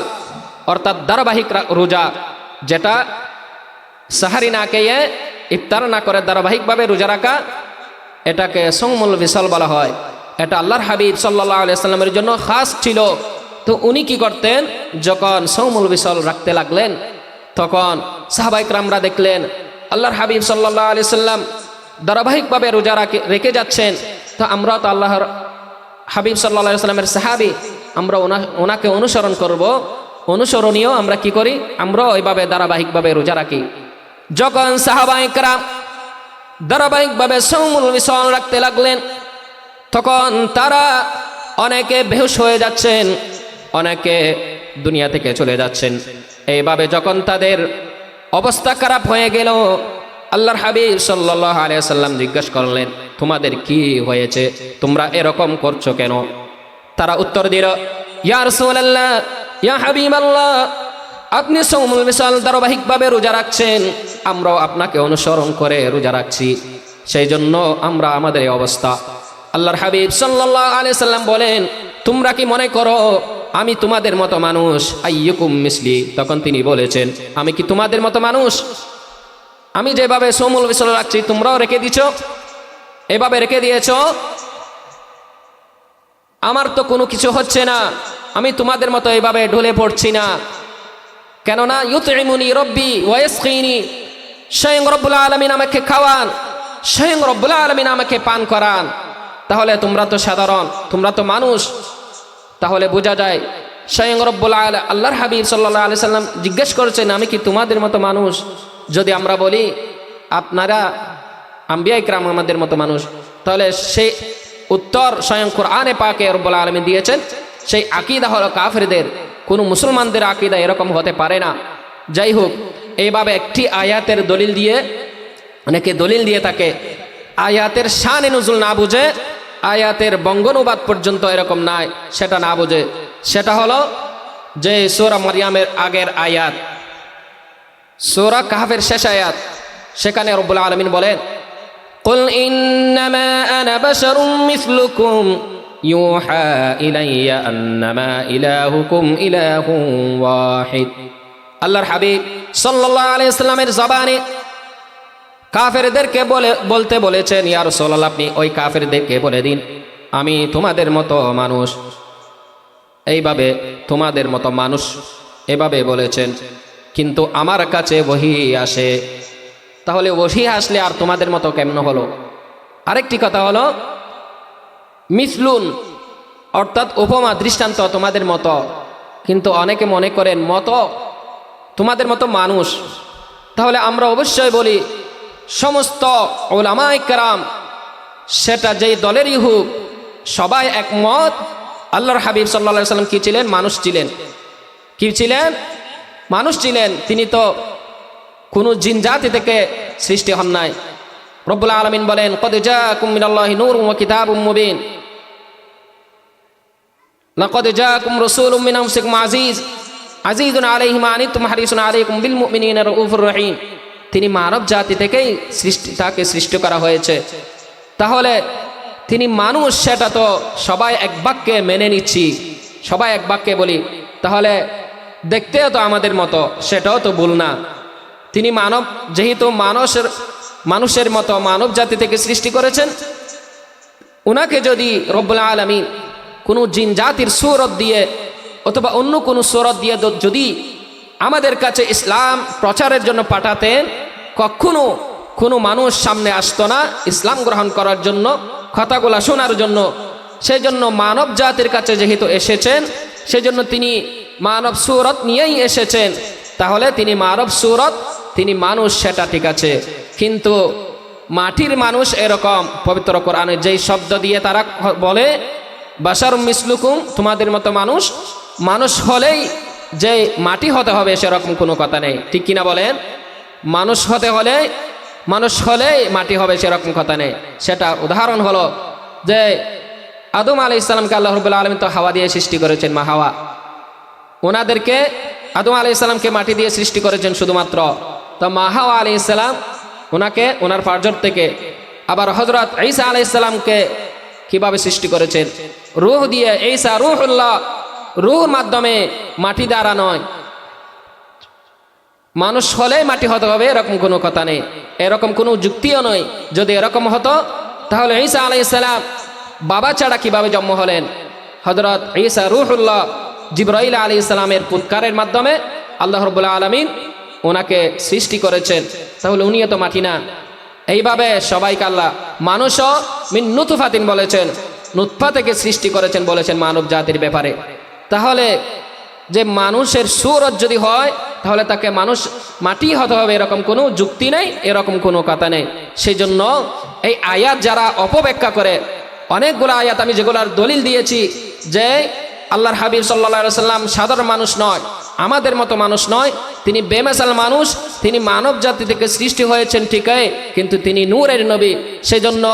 অর্থাৎ ধারাবাহিক রোজা, যেটা সাহারি না খেয়ে ইফতার না করে ধারাবাহিকভাবে রোজা রাখা, এটাকে সৌমুল বিসাল বলা হয়। এটা আল্লাহর হাবিব সাল্লাল্লাহু আলাইহি সাল্লামের জন্য খাস ছিল। তো উনি কি করতেন? যখন সৌমুল বিসাল রাখতে লাগলেন, তখন সাহাবায়ে কেরামরা দেখলেন আল্লাহর হাবিব সাল্লাল্লাহু আলাইহি সাল্লাম ধারাবাহিকভাবে রোজা রেখে যাচ্ছেন। তো আমরা তো আল্লাহর হাবিব সাল্লাল্লাহু আলাইহি সাল্লামের সাহাবী, আমরা ওনাকে অনুসরণ করব। অনুসরণীয় আমরা কি করি? আমরা ওইভাবে ধারাবাহিকভাবে রোজা রাখি। যখন সাহাবায়ে কেরাম ধারাবাহিকভাবে সৌমুল বিসাল রাখতে লাগলেন, তখন তারা অনেকে বেহুশ হয়ে যাচ্ছেন, অনেকে দুনিয়া থেকে চলে যাচ্ছেন। এইভাবে যখন তাদের অবস্থা খারাপ হয়ে গেল, আল্লাহর হাবিব সাল্লাল্লাহু আলাইহি সাল্লাম জিজ্ঞেস করলেন, তোমাদের কি হয়েছে, তোমরা এরকম করছো কেন? তারা উত্তর দিল, ইয়া রাসূলুল্লাহ, ইয়া হাবিবাল্লাহ, আপনি সওমুল বিসাল ধারাবাহিকভাবে রোজা রাখছেন, আমরাও আপনাকে অনুসরণ করে রোজা রাখছি, সেই জন্য আমরা আমাদের এই অবস্থা। আল্লাহর হাবিব সাল্লাল্লাহু আলাইহি সাল্লাম বলেন, তোমরা কি মনে করো আমি তোমাদের মতো মানুষ? আইয়ুকুম মিসলি, তখন তিনি বলেছেন, আমি কি তোমাদের মতো মানুষ? আমি যেভাবে সওমুল বিসাল রাখছি তোমরাও রেখে দিছো, এভাবে রেখে দিয়েছো, আমার তো কোনো কিছু হচ্ছে না, আমি তোমাদের মতো এভাবে ঢলে পড়ছি না। কেননা ইউতইমুনি রব্বি ওয়া ইয়াসকিনি, স্বয়ং রব্বুল আলামিন আমাকে খাওয়ান, স্বয়ং রব্বুল আলামিন আমাকে পান করান। তাহলে তোমরা তো সাধারণ, তোমরা তো মানুষ। তাহলে বোঝা যায় স্বয়ং রব্বুল আলামিন, আল্লাহর হাবিব সাল্লাল্লাহু আলাইহি সাল্লাম জিজ্ঞেস করেছেন, আমি কি তোমাদের মতো মানুষ? যদি আমরা বলি আপনারা আম্বিয়া ইকরাম আমাদের মতো মানুষ, তাহলে সেই উত্তর স্বয়ং কোরআনে পাকে রব্বুল আলামিন দিয়েছেন। সেই আকীদা হলো কাফেরদের, কোনো মুসলমানদের আকীদা এরকম হতে পারে না। যাই হোক, এইভাবে একটি আয়াতের দলিল দিয়ে, অনেকে দলিল দিয়ে থাকে, আয়াতের শানে নুজুল না বুঝে, আয়াতের বঙ্গানুবাদ পর্যন্ত এরকম নাই সেটা না বুঝে, সেটা হলো যে সূরা মারইয়ামের আগের আয়াত, সূরা কাহফের শেষ আয়াত, সেখানে রব্বুল আলামিন বলেন, কুল ইন্নামা আনা বাশারুম মিসলুকুম ইউহা ইলাইয়া আন্নামা ইলাহুকুম ইলাহুন ওয়াহিদ। আল্লাহর হাবিব সাল্লাল্লাহু আলাইহি সাল্লামের জবানে কাফেরদেরকে বলতে বলেছেন, ইয়া রাসূলুল্লাহ, আপনি ওই কাফেরদেরকে বলে দিন, আমি তোমাদের মতো মানুষ। এইভাবে তোমাদের মতো মানুষ এভাবে বলেছেন, কিন্তু আমার কাছে ওহী আসে। তাহলে ওহী আসলে আর তোমাদের মতো কেমন হলো? আরেকটি কথা হলো মিসলুন, অর্থাৎ উপমা দৃষ্টান্ত তোমাদের মতো, কিন্তু অনেকে মনে করেন মতো তোমাদের মতো মানুষ। তাহলে আমরা অবশ্যই বলি সমস্ত উলামায়ে কেরাম, সেটা যেই দলেরই হোক, সবাই একমত আল্লাহর হাবিব সাল্লাল্লাহু আলাইহি সাল্লাম কি ছিলেন? মানুষ ছিলেন। কি ছিলেন? মানুষ ছিলেন। তিনি তো কোনো জিন জাতি থেকে সৃষ্টি হন নাই। রব্বুল আলামিন বলেন, ক্বাদ জাআকুম মিনাল্লাহি নূরুন ওয়া কিতাবুম মুবিন, লাকাদ জাআকুম রাসূলুম মিন আনফুসিকুম আজিজুন আলাইহি মা আনিতুম হারিসুন আলাইকুম বিল মুমিনিনা রাউফুর রহিম। তিনি মানব জাতি থেকেই তাকে সৃষ্টি করা হয়েছে। তাহলে তিনি মানুষ, সেটা তো সবাই এক বাক্যে মেনে নিচ্ছি, সবাই এক বাক্যে বলি। তাহলে দেখতেও তো আমাদের মতো, সেটাও তো ভুল না। তিনি মানব, যেহেতু মানুষের মতো মানব জাতি থেকে সৃষ্টি করেছেন, উনাকে যদি রব্বুল আলামিন কোনো জিন জাতির সূরত দিয়ে অথবা অন্য কোনো সূরত দিয়ে যদি আমাদের কাছে ইসলাম প্রচারের জন্য পাঠাতেন, কখনো কোনো মানুষ সামনে আসতো না ইসলাম গ্রহণ করার জন্য, কথাগুলা শোনার জন্য। সেই জন্য মানব জাতির কাছে যেহেতু এসেছেন, সেজন্য তিনি মানব সূরত নিয়েই এসেছেন। তাহলে তিনি মানব সূরত, তিনি মানুষ, সেটা ঠিক আছে। কিন্তু মাটির মানুষ এরকম পবিত্র কোরআনে যেই শব্দ দিয়ে তারা বলে বাশারুম মিসলুকুম, তোমাদের মতো মানুষ, মানুষ হলেই যে মাটি হতে হবে সেরকম কোনো কথা নেই, ঠিক কিনা বলেন? মানুষ হলেই মাটি হবে সেরকম কথা নেই। সেটা উদাহরণ হলো যে আদম আলাইহিস সালামকে আল্লাহ রাব্বুল আলামিন তো হাওয়া দিয়ে সৃষ্টি করেছেন, মা হাওয়া, ওনাদেরকে আদম আলাইহিস সালামকে মাটি দিয়ে সৃষ্টি করেছেন শুধুমাত্র। তো মা হাওয়া আলাইহিস সালাম, ওনাকে ওনার পার্জর থেকে, আবার হযরত ঈসা আলাইহিস সালামকে কিভাবে সৃষ্টি করেছেন? রূহ দিয়ে। ঈসা রূহুল্লাহ, রূহর মাধ্যমে, মাটি দ্বারা নয়। মানুষ হলে মাটি হতে হবে এরকম কোনো কথা নেই, এরকম কোনো যুক্তিও নয়। যদি এরকম হতো তাহলে ঈসা আলাইহিস সালাম বাবা ছাড়া কিভাবে জন্ম হলেন? হযরত ঈসা রূহুল্লাহ, জিবরাইল আলাইহিস সালামের পুৎকারের মাধ্যমে আল্লাহ রাব্বুল আলামিন ওনাকে সৃষ্টি করেছেন। তাহলে উনিও তো মাটি না। এইভাবে সবাইকে আল্লাহ মানুষও মিন নুতফাতিন বলেছেন, নুতফা থেকে সৃষ্টি করেছেন বলেছেন মানব জাতির ব্যাপারে। তাহলে যে মানুষের সূরত যদি হয়, তাহলে তাকে মানুষ মাটি হতে হবে এরকম কোনো যুক্তি নেই, এরকম কোনো কথা নেই। সেই জন্য এই আয়াত যারা অপব্যাখ্যা করে, অনেকগুলো আয়াত আমি যেগুলোর দলিল দিয়েছি যে আল্লাহর হাবিব সাল্লাল্লাহু আলাইহি সাল্লাম সাধারণ মানুষ নয়, আমাদের মতো মানুষ নয়, তিনি বেমেসাল মানুষ। তিনি মানব জাতি থেকে সৃষ্টি হয়েছেন ঠিকই, কিন্তু তিনি নূরের নবী। সেজন্য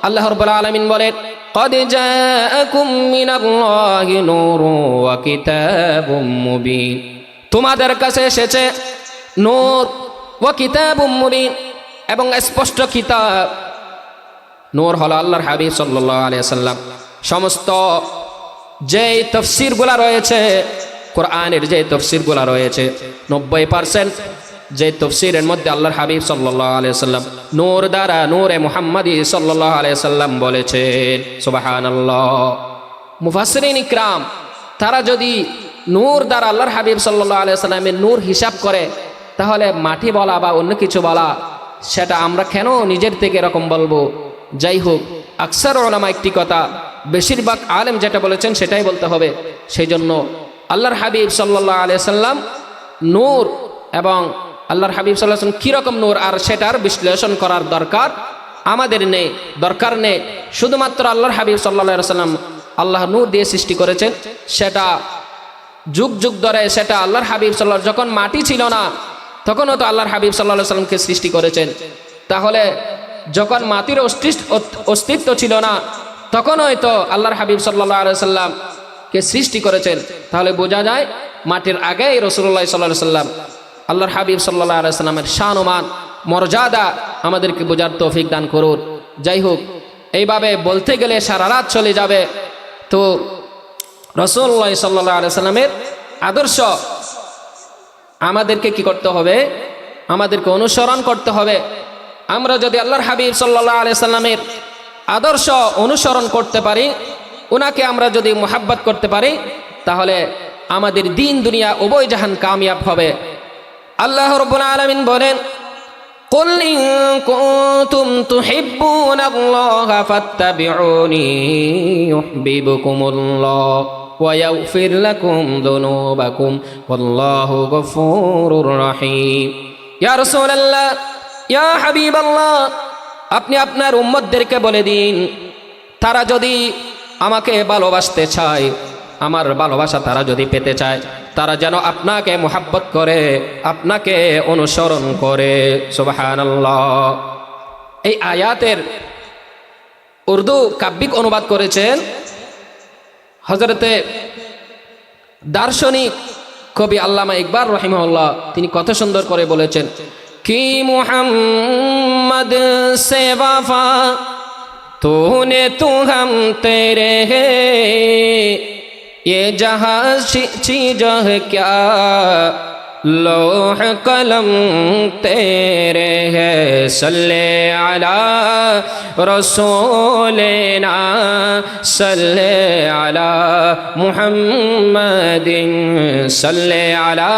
আল্লাহ রাব্বুল আলামিন বলেন, قد جاءكم من الله نور وكتاب مبين, তোমাদের কাছে এসেছে নূর ওয়া কিতাবুম মুবিন, এবং স্পষ্ট কিতাব। নূর হলো আল্লাহর হাবিব সাল্লাল্লাহু আলাইহি সাল্লাম। সমস্ত যেই তাফসীরগুলো রয়েছে, কোরআনের যে তাফসীরগুলো রয়েছে, 90% যে তাফসীরের মধ্যে আল্লাহর হাবিব সাল্লাল্লাহু আলাইহি সাল্লাম নূর দ্বারা, নূরে মুহাম্মাদি সাল্লাল্লাহু আলাইহি সাল্লাম বলেছেন। সুবহানাল্লাহ। মুফাসসিরিন ইকরাম তারা যদি নূর দ্বারা আল্লাহর হাবিব সাল্লাল্লাহু আলাইহি সাল্লামের নূর হিসাব করে, তাহলে মাটি বলা বা অন্য কিছু বলা, সেটা আমরা কেন নিজের থেকে এরকম বলবো? যাই হোক, আকসার উলামা একটি কথা, বেশিরভাগ আলেম যেটা বলেছেন সেটাই বলতে হবে। সেই জন্য আল্লাহর হাবিব সাল্লাল্লাহু আলাইহি সাল্লাম নূর, এবং আল্লাহর হাবিব সাল্লাল্লাহু আলাইহি সাল্লাম কীরকম নূর, আর সেটার বিশ্লেষণ করার দরকার আমাদের নেই, দরকার নেই। শুধুমাত্র আল্লাহর হাবিব সাল্লাল্লাহু আলাইহি সাল্লাম আল্লাহ নূর দিয়ে সৃষ্টি করেছেন, সেটা যুগ যুগ ধরে, সেটা আল্লাহর হাবিব সাল্লাল্লাহু, যখন মাটি ছিল না তখনও তো আল্লাহর হাবিব সাল্লাল্লাহু আলাইহি সাল্লামকে সৃষ্টি করেছেন। তাহলে যখন মাটির অস্তিত্ব ছিল না তখন হয়তো আল্লাহর হাবিব সাল্লাল্লাহু আলাইহি সাল্লামকে সৃষ্টি করেছেন। তাহলে বোঝা যায় মাটির আগেই রাসূলুল্লাহ সাল্লাল্লাহু আলাইহি সাল্লাম, আল্লাহর হাবিব সাল্লাল্লাহু আলাইহি সাল্লামের শান ও মান মর্যাদা আমাদেরকে বোঝার তৌফিক দান করুন। যাই হোক, এইভাবে বলতে গেলে সারা রাত চলে যাবে। তো রাসূলুল্লাহ সাল্লাল্লাহু আলাইহি সাল্লামের আদর্শ আমাদেরকে কি করতে হবে? আমাদেরকে অনুসরণ করতে হবে। আমরা যদি আল্লাহর হাবিব সাল্লাল্লাহু আলাইহি সাল্লামের আদর্শ অনুসরণ করতে পারি, ওনাকে আমরা যদি মুহাব্বত করতে পারি, তাহলে আমাদের দিন দুনিয়া উভয় জাহান কামিয়াব হবে। আল্লাহ রাব্বুল আলামিন বলেন, কুল ইন কুনতুম তুহিব্বুনাল্লাহা ফাত্তাবিউনি ইউহিব্বুকুমুল্লাহ ওয়া ইয়াগফির লাকুম যুনুবাকুম ওয়াল্লাহু গফুরুর রহিম। ইয়া রাসূলুল্লাহ, ইয়া হাবিবাল্লাহ, আপনি আপনার উম্মতদেরকে বলে দিন, তারা যদি আমাকে ভালোবাসতে চায়, আমার ভালোবাসা তারা যদি পেতে চায়, তারা যেন আপনাকে মুহাব্বত করে, আপনাকে অনুসরণ করে। সুবহানাল্লাহ। এই আয়াতের উর্দু কাব্যিক অনুবাদ করেছেন হযরতে দার্শনিক কবি আল্লামা ইকবাল রাহিমাহুল্লাহ। তিনি কত সুন্দর করে বলেছেন, কি মুহাম্মদ সে ওয়াফা तूने तू हम तेरे है, ये जहाँ चीज है क्या, लोह कलम तेरे है। सल्ले अला रसूलिना सल्ले अला मुहम्मदिन सल्ले अला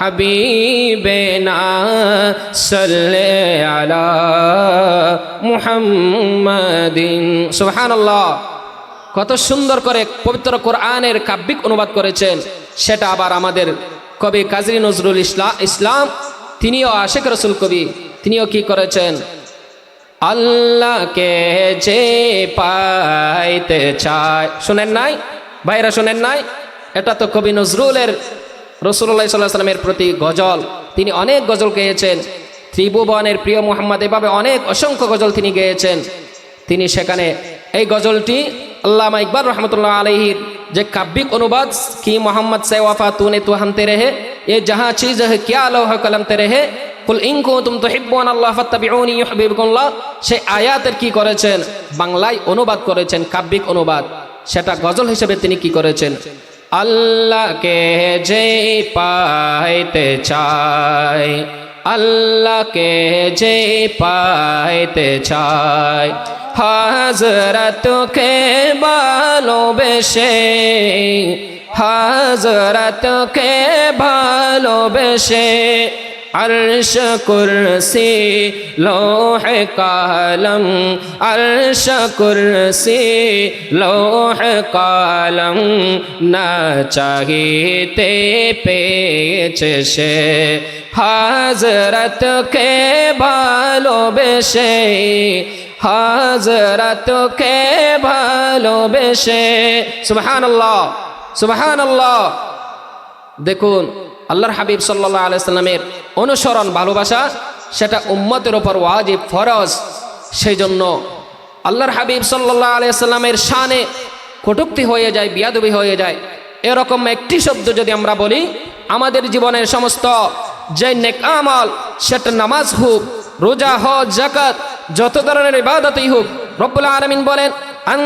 हबीबिना सल्ले अला मुहम्मदिन। सुबहानाल्लाह। কত সুন্দর করে পবিত্র কোরআনের কাব্যিক অনুবাদ করেছেন। সেটা আবার আমাদের কবি কাজী নজরুল ইসলাম, তিনিও আশিক রসুল কবি, তিনিও কি করেছেন, আল্লাহকে যে পাইতে চায়। শোনেন নাই ভাইরা, শোনেন নাই? এটা তো কবি নজরুলের রাসূলুল্লাহ সাল্লাল্লাহু আলাইহি ওয়াসাল্লামের প্রতি গজল। তিনি অনেক গজল গেয়েছেন, ত্রিভুবনের প্রিয় মুহাম্মদ, এভাবে অনেক অসংখ্য গজল তিনি গেয়েছেন। তিনি সেখানে এই গজলটি আল্লামা ইকবাল রহমতুল্লাহ আলাইহির যে কাব্যিক অনুবাদ, কি মোহাম্মদ সে ওয়াফা তूने तू हम तेरे है, ये जहाँ चीज है क्या लौह कलम तेरे है, কুল ইন কুনতুম তুহিব্বুনাল্লাহ ফাত্তাবিউনি ইউহিব্বুকুমুল্লাহ, সেই আয়াতের কি করেছেন, বাংলায় অনুবাদ করেছেন, কাব্যিক অনুবাদ। সেটা গজল হিসেবে তিনি কি করেছেন, আল্লাহকে যে পাইতে চায়, আল্লাহকে যে পাইতে চায়, হযরতকে ভালোবেসে, হযরতকে ভালোবেসে, अर्श कुर्सी लोह कालम, अर्श कुर्सी लोह कालम, ना चाहिए पेच से, हजरत के ভালোবেসে, হযরত কে ভালোবেসে। সুবহানাল্লাহ। সুবহানাল্লাহ। দেখুন আল্লাহর হাবিব সাল্লাল্লাহু আলাইহি সাল্লামের অনুসরণ ভালোবাসা সেটা উম্মতের উপর ওয়াজিব ফরজ। সেই জন্য আল্লাহর হাবিব সাল্লাল্লাহু আলাইহি সাল্লামের শানে কটূক্তি হয়ে যায়, বিয়াদবি হয়ে যায়। এরকম একটি শব্দ যদি আমরা বলি, আমাদের জীবনের সমস্ত যে নেক আমল, সেটা নামাজ হোক, রোজা, হজ, যাকাত, যত ধরনের ইবাদতই হোক, রব্বুল আলামিন বলেন আন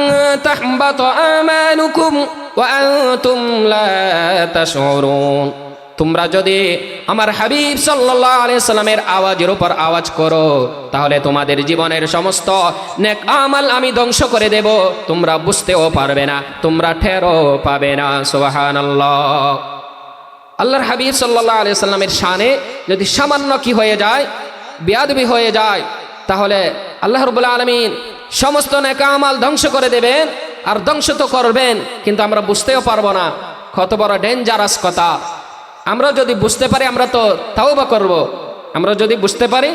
তাহবাতা আমালুকুম ওয়া আনতুম লা তাশউরুন। তোমরা যদি আমার হাবিব সাল্লাল্লাহু আলাইহি সাল্লামের আওয়াজের উপর আওয়াজ করো, তাহলে তোমাদের জীবনের সমস্ত নেক আমল আমি ধ্বংস করে দেব, তোমরা বুঝতেও পারবে না, তোমরা টেরও পাবে না। সুবহানাল্লাহ। আল্লাহর হাবিব সাল্লাল্লাহু আলাইহি সাল্লামের শানে যদি সামান্য কি হয়ে যায়, বেয়াদবি হয়ে যায়, তাহলে আল্লাহ রাব্বুল আলামিন সমস্ত নেক আমল ধ্বংস করে দেবেন। আর ধ্বংস তো করবেন, কিন্তু আমরা বুঝতেও পারবো না। কত বড় ডেঞ্জারাস কথা। আমরা যদি বুঝতে পারি আমরা তো তাওবা করব, আমরা যদি বুঝতে পারি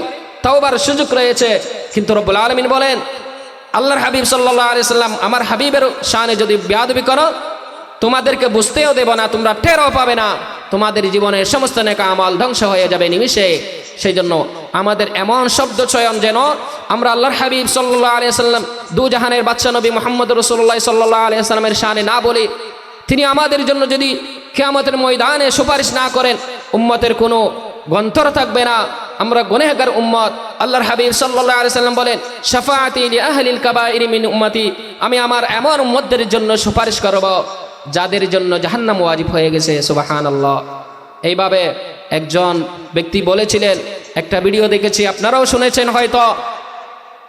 তাওবার সুযোগ রয়েছে। কিন্তু রব্বুল আলামিন বলেন আল্লাহর হাবিব সাল্লাল্লাহু আলাইহি সাল্লাম আমার হাবিবের শানে যদি বেয়াদবি করো, তোমাদেরকে বুঝতেও দেব না, তোমরা টেরও পাবে না, তোমাদের জীবনের সমস্ত নেক আমল ধ্বংস হয়ে যাবে নিমিষে। সেই জন্য আমাদের এমন শব্দ চয়ন যেন আমরা আল্লাহর হাবিব সাল্লাল্লাহু আলাইহি সাল্লাম দু জাহানের বাদশা নবী মুহাম্মদ রাসূলুল্লাহ সাল্লাল্লাহু আলাইহি সাল্লামের শানে না বলি, তিনি আমাদের জন্য যদি কিয়ামতের ময়দানে সুপারিশ না করেন, উম্মতের কোনো গন্তর থাকবে না, আমরা গুনাহগার উম্মত। আল্লাহর হাবিব সাল্লাল্লাহু আলাইহি সাল্লাম বলেন শাফাআতি লি আহলিল কাবাইরি মিন উম্মতি, আমি আমার এমন উম্মতদের জন্য সুপারিশ করব যাদের জন্য জাহান্নাম ওয়াজিব হয়ে গেছে। সুবহানাল্লাহ। এইভাবে একজন ব্যক্তি বলেছিলেন, একটা ভিডিও দেখেছি, আপনারাও শুনেছেন হয়তো।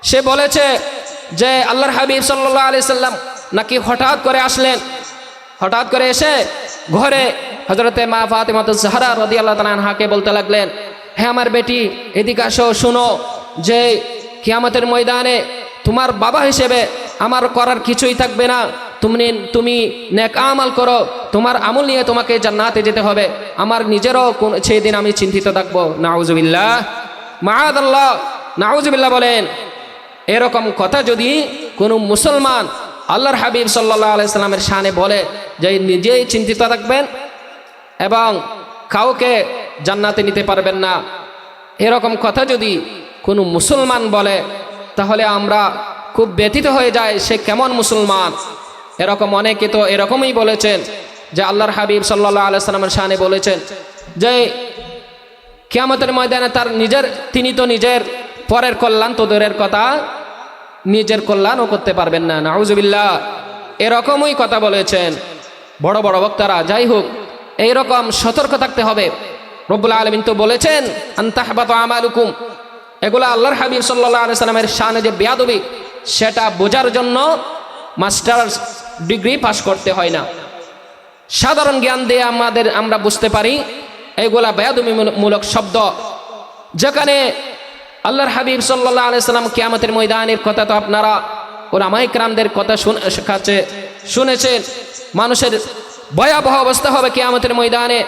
সে বলেছে যে আল্লাহর হাবিব সাল্লাল্লাহু আলাইহি সাল্লাম নাকি হঠাৎ করে আসলেন, হঠাৎ করে এসে ঘরে হযরতে মা ফাতিমাতুজ জাহরা রাদিয়াল্লাহু তাআলা আনহাকে বলতে লাগলেন, হে আমার বেটি এদিকে আসো, শুনো যে কিয়ামতের ময়দানে তোমার বাবা হিসেবে আমার করার কিছুই থাকবে না, তুমি নেক আমল করো, তোমার আমল নিয়ে তোমাকে জান্নাতে যেতে হবে, আমার নিজেরও সেই দিন আমি চিন্তিত থাকবো। নাউজুবিল্লাহ, মাআযাল্লাহ, নাউজুবিল্লাহ বলেন। এরকম কথা যদি কোনো মুসলমান আল্লাহর হাবিব সাল্লাল্লাহু আলাইহি সাল্লামের শানে বলে যে নিজেই চিন্তিত থাকবেন এবং কাউকে জান্নাতে নিতে পারবেন না, এরকম কথা যদি কোনো মুসলমান বলে, তাহলে আমরা খুব ব্যথিত হয়ে যায় সে কেমন মুসলমান। এরকম অনেকে তো এরকমই বলেছেন যে আল্লাহর হাবিব সাল্লাল্লাহু আলাইহি সাল্লামের শানে বলেছেন যে কিয়ামতের ময়দানে তিনি তো নিজের পরের কল্যাণ তো দূরের কথা, নিজের কল্যাণও করতে পারবেন না। নাউজুবিল্লাহ, এরকমই কথা বলেছেন বড় বড় বক্তারা। যাই হোক, এইরকম সতর্ক থাকতে হবে। রব্বুল আলামিন তো বলেছেন আন তাহবাতা আমালুকুম, এগুলা আল্লাহর হাবিব সাল্লাল্লাহু আলাইহি সাল্লামের শানে যে বেয়াদবি, সেটা বোঝার জন্য মাস্টার্স ডিগ্রি পাস করতে হয় না, সাধারণ জ্ঞান দিয়ে আমরা বুঝতে পারি এগুলা বেয়াদবিমূলক শব্দ। যেখানে আল্লাহর হাবিব সাল্লাল্লাহু আলাইহি সাল্লাম কিয়ামতের ময়দানের কথা তো আপনারা উলামায়ে কেরামদের কথা শুনেছেন, মানুষের ভয়াবহ অবস্থা হবে কিয়ামতের ময়দানে।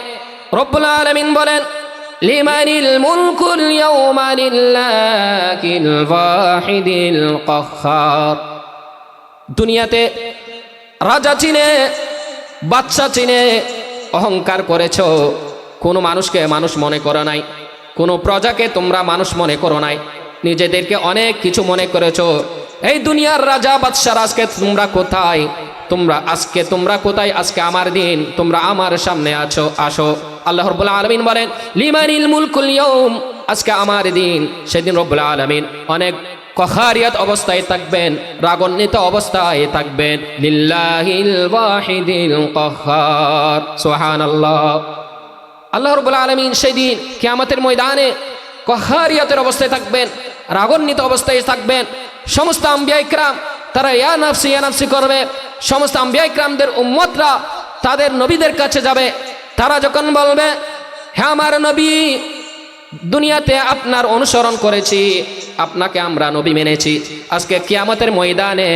রব্বুল আলামিন বলেন লিমানিল মুলকুল ইয়াওমা লিল্লাহিল ওয়াহিদিল কাহ্হার। দুনিয়াতে রাজা চিনে, বাদশা চিনে অহংকার করেছো, কোনো মানুষকে মানুষ মনে করো নাই, কোনো প্রজাকে তোমরা মানুষ মনে করো নাই, নিজেদেরকে অনেক কিছু মনে করেছো। এই দুনিয়ার রাজা বাদশার আজকে তোমরা কোথায়? তোমরা কোথায়? আজকে আমার দিন, তোমরা আমার সামনে আসো। আল্লাহ রাব্বুল আলামিন বলেন লিমানিল মুলকুল ইয়াউম, আজকে আমার দিন। সেদিন রব্বুল আলামিন অনেক কখারিয়াত অবস্থায় থাকবেন, রাগান্বিত অবস্থায় থাকবেন। লিল্লাহিল ওয়াহিদিল কাহ্হার। সুবহানাল্লাহ। আল্লাহ রাব্বুল আলামিন সেদিন কিয়ামতের ময়দানে কখারিয়াতের অবস্থায় থাকবেন, রাগান্বিত অবস্থায় থাকবেন। সমস্ত আম্বিয়া ইকরাম তারা ইয়া নাফসি ইয়া নাফসি করবে। সমস্ত আম্বিয়া ইকরামদের উম্মতরা তাদের নবীদের কাছে যাবে। তারা যখন বলবে হে আমার নবী, দুনিয়াতে আপনার অনুসরণ করেছি, আপনাকে আমরা নবী মেনেছি, আজকে কিয়ামতের ময়দানে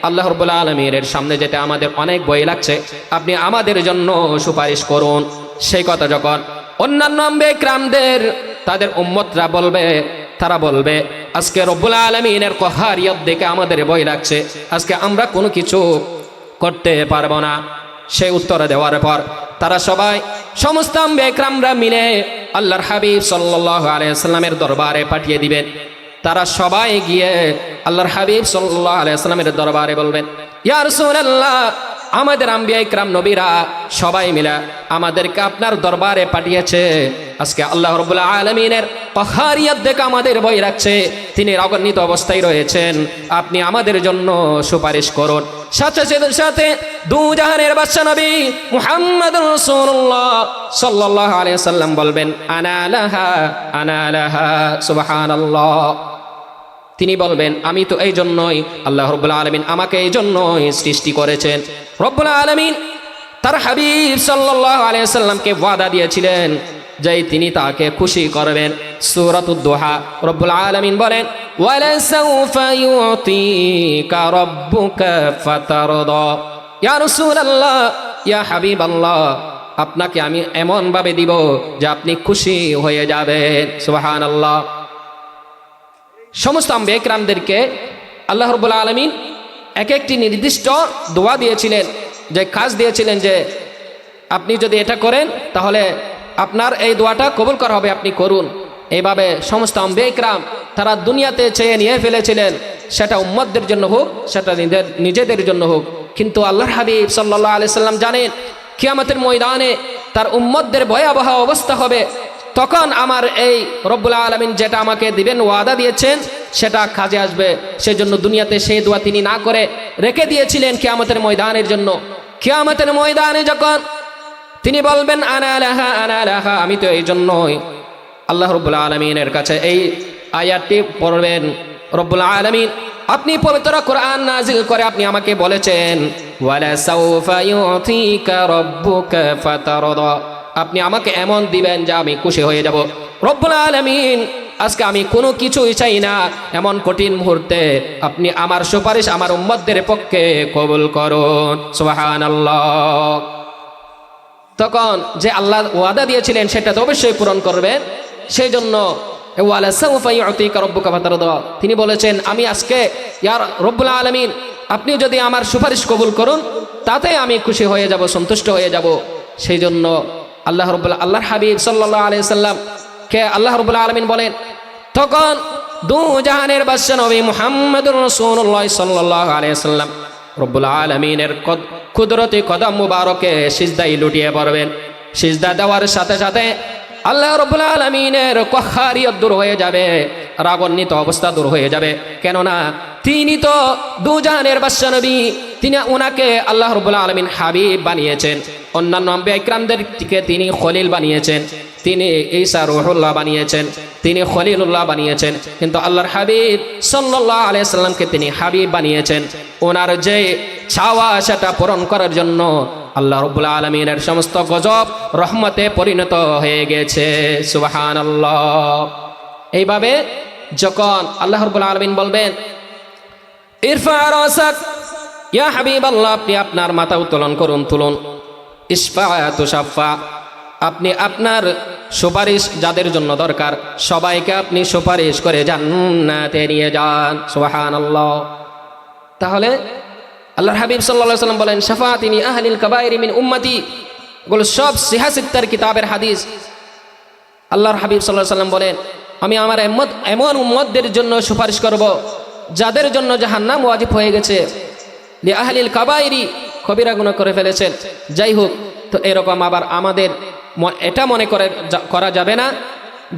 আল্লাহ রাব্বুল আলামিনের সামনে যেতে আমাদের অনেক ভয় লাগছে, আপনি আমাদের জন্য সুপারিশ করুন। সেই কথা যখন অন্যান্য আম্বিয়া ইকরামদের তাদের উম্মতরা বলবে, তারা বলবে আজকে রব্বুল আলামিনের কহারিয়ত দেখে আমাদের ভয় লাগছে, আজকে আমরা কোনো কিছু করতে পারবো না। সেই উত্তর দেওয়ার পর তারা সবাই সমস্ত আম্বিয়া ইকরামরা মিলে আল্লাহর হাবিব সাল্লাল্লাহু আলাইহি ওয়াসাল্লামের দরবারে পাঠিয়ে দিবেন। তারা সবাই গিয়ে আল্লাহর হাবিব সাল্লাল্লাহু আলাইহি ওয়াসাল্লামের দরবারে বলবেন, ইয়া রাসূলুল্লাহ, আমাদের আম্বিয়া ইকরাম নবীরা সবাই মিলে আমাদেরকে আপনার দরবারে পাঠিয়েছে। আজকে আল্লাহ রাব্বুল আলামিনের কাহারিয়াত দেখে আমাদের ভয় রাখছে, তিনি রাগান্বিত অবস্থায় রয়েছেন, আপনি আমাদের জন্য সুপারিশ করুন। সাথে সাথে দুজাহানের বাদশা নবী মুহাম্মদুর রাসূলুল্লাহ সাল্লাল্লাহু আলাইহি ওয়াসাল্লাম বলবেন, আনা লাহা সুবহানাল্লাহ। তিনি বলবেন, আমি তো এই জন্যই, আল্লাহ রাব্বুল আলামিন আমাকে এই জন্যই সৃষ্টি করেছেন। রব্বুল আলামিন তার হাবিব সাল্লাল্লাহু আলাইহি ওয়াসাল্লামকে ওয়াদা দিয়েছিলেন যে তিনি তাকে খুশি করবেন। সূরাতুদ দুহা রব্বুল আলামিন বলেন, ওয়ালা সাউফা ইউতিকা রাব্বুকা ফাতারদা। ইয়া রাসূলুল্লাহ, ইয়া হাবিবাল্লাহ, আপনাকে আমি এমন ভাবে দিব যে আপনি খুশি হয়ে যাবেন। সুবহানাল্লাহ। সমস্ত আম্বিয়া ইকরামদেরকে আল্লাহ রাব্বুল আলামিন এক একটি নির্দিষ্ট দোয়া দিয়েছিলেন, যে কাজ দিয়েছিলেন, যে আপনি যদি এটা করেন তাহলে আপনার এই দোয়াটা কবুল করা হবে, আপনি করুন। এইভাবে সমস্ত আম্বিয়া ইকরাম তারা দুনিয়াতে চেয়ে নিয়ে ফেলেছিলেন, সেটা উম্মতদের জন্য হোক, সেটা নিজেদের জন্য হোক। কিন্তু আল্লাহর হাবিব সাল্লাল্লাহু আলাইহি সাল্লাম জানেন কিয়ামতের ময়দানে তার উম্মতদের ভয়াবহ অবস্থা হবে, তখন আমার এই রব্বুল আলামিন যেটা আমাকে দিবেন, ওয়াদা দিয়েছেন, সেটা কাজে আসবে। সেজন্য দুনিয়াতে সেই দোয়া তিনি না করে রেখে দিয়েছিলেন কিয়ামতের ময়দানের জন্য। কিয়ামতের ময়দানে যখন তিনি বলবেন, আনা লাহা, আমি তো এই জন্যই, আল্লাহ রব্বুল আলামিনের কাছে এই আয়াতটি পড়বেন। রব্বুল আলামিন আপনি পবিত্র কোরআন নাজিল করে আপনি আমাকে বলেছেন, ওয়ালা সাউফা ইউতিকা রাব্বুকা ফাতারদা, আপনি আমাকে এমন দিবেন যে আমি খুশি হয়ে যাব। রব্বুল আলামিন আজকে আমি কোনো কিছুই চাই না, এমন কঠিন মুহূর্তে আপনি আমার সুপারিশ আমার উম্মতদের পক্ষে কবুল করুন। সুবহানাল্লাহ। তখন যে আল্লাহ ওয়াদা দিয়েছিলেন সেটা তো অবশ্যই পূরণ করবেন। সেই জন্য ওয়ালা সাউফা ইউতিকা রাব্বুকা ফাতারদা, তিনি বলেছেন, আমি আজকে ইয়া রব্বুল আলামিন আপনি যদি আমার সুপারিশ কবুল করুন তাতে আমি খুশি হয়ে যাব, সন্তুষ্ট হয়ে যাব। সেই জন্য আল্লাহর হাবিব সাল্লাল্লাহু আলাইহি সাল্লাম কে আল্লাহ রাব্বুল আলামিন বলেন, তখন দুজাহানের বাদশা নবী মুহাম্মদুর রাসূলুল্লাহ সাল্লাল্লাহু আলাইহি সাল্লাম রব্বুল আলামিনের কুদরতি কদম মুবারকে সিজদায় লুটিয়ে পড়বেন। সিজদা দেওয়ার সাথে সাথে আল্লাহ রাব্বুল আলামিনের কাহারিয়ত দূর হয়ে যাবে, রাগান্বিত অবস্থা দূর হয়ে যাবে। কেননা তিনি তো দুজাহানের বাদশা নবী, তিনি ওনাকে আল্লাহ রাব্বুল আলামিন হাবিব বানিয়েছেন, অন্যান্য আম্বিয়া ইকরামদের থেকে তিনি খলিল বানিয়েছেন, তিনি ঈসা রূহুল্লাহ বানিয়েছেন, তিনি খলিলুল্লাহ বানিয়েছেন। কিন্তু আল্লাহর হাবিব সাল্লাল্লাহু আলাইহি সাল্লামকে তিনি হাবিব বানিয়েছেন। ওনার যে চাওয়া সেটা পূরণ করার জন্য আল্লাহ রাব্বুল আলামিনের সমস্ত গজব রহমতে পরিণত হয়ে গেছে। সুবহানাল্লাহ। এইভাবে যখন আল্লাহ রাব্বুল আলামিন বলবেন, ইরফা রাসাক ইয়া হাবিবাল্লাহ, আপনি আপনার মাথা উত্তোলন করুন, তুলুন। ইশফা তুশাফা, আপনি আপনার সুপারিশ যাদের জন্য দরকার সবাইকে আপনি সুপারিশ করে জান্নাতে নিয়ে যান। সুবহানাল্লাহ। তাহলে আল্লাহর হাবিব সাল্লাল্লাহু আলাইহি ওয়াসাল্লাম বলেন, শাফাআতিনি আহলিল কাবাইরি মিন উম্মতি, এগুলো সব সিহাসিত্তার কিতাবের হাদিস। আল্লাহর হাবিব সাল্লাল্লাহু আলাইহি ওয়াসাল্লাম বলেন, আমি আমার এমন উম্মতদের জন্য সুপারিশ করব যাদের জন্য জাহান্নাম ওয়াজিব হয়ে গেছে, লি আহলিল কাবাইরি, কবিরা গুনাহ করে ফেলেছেন। যাই হোক, তো এরকম আবার আমাদের এটা মনে করা যাবে না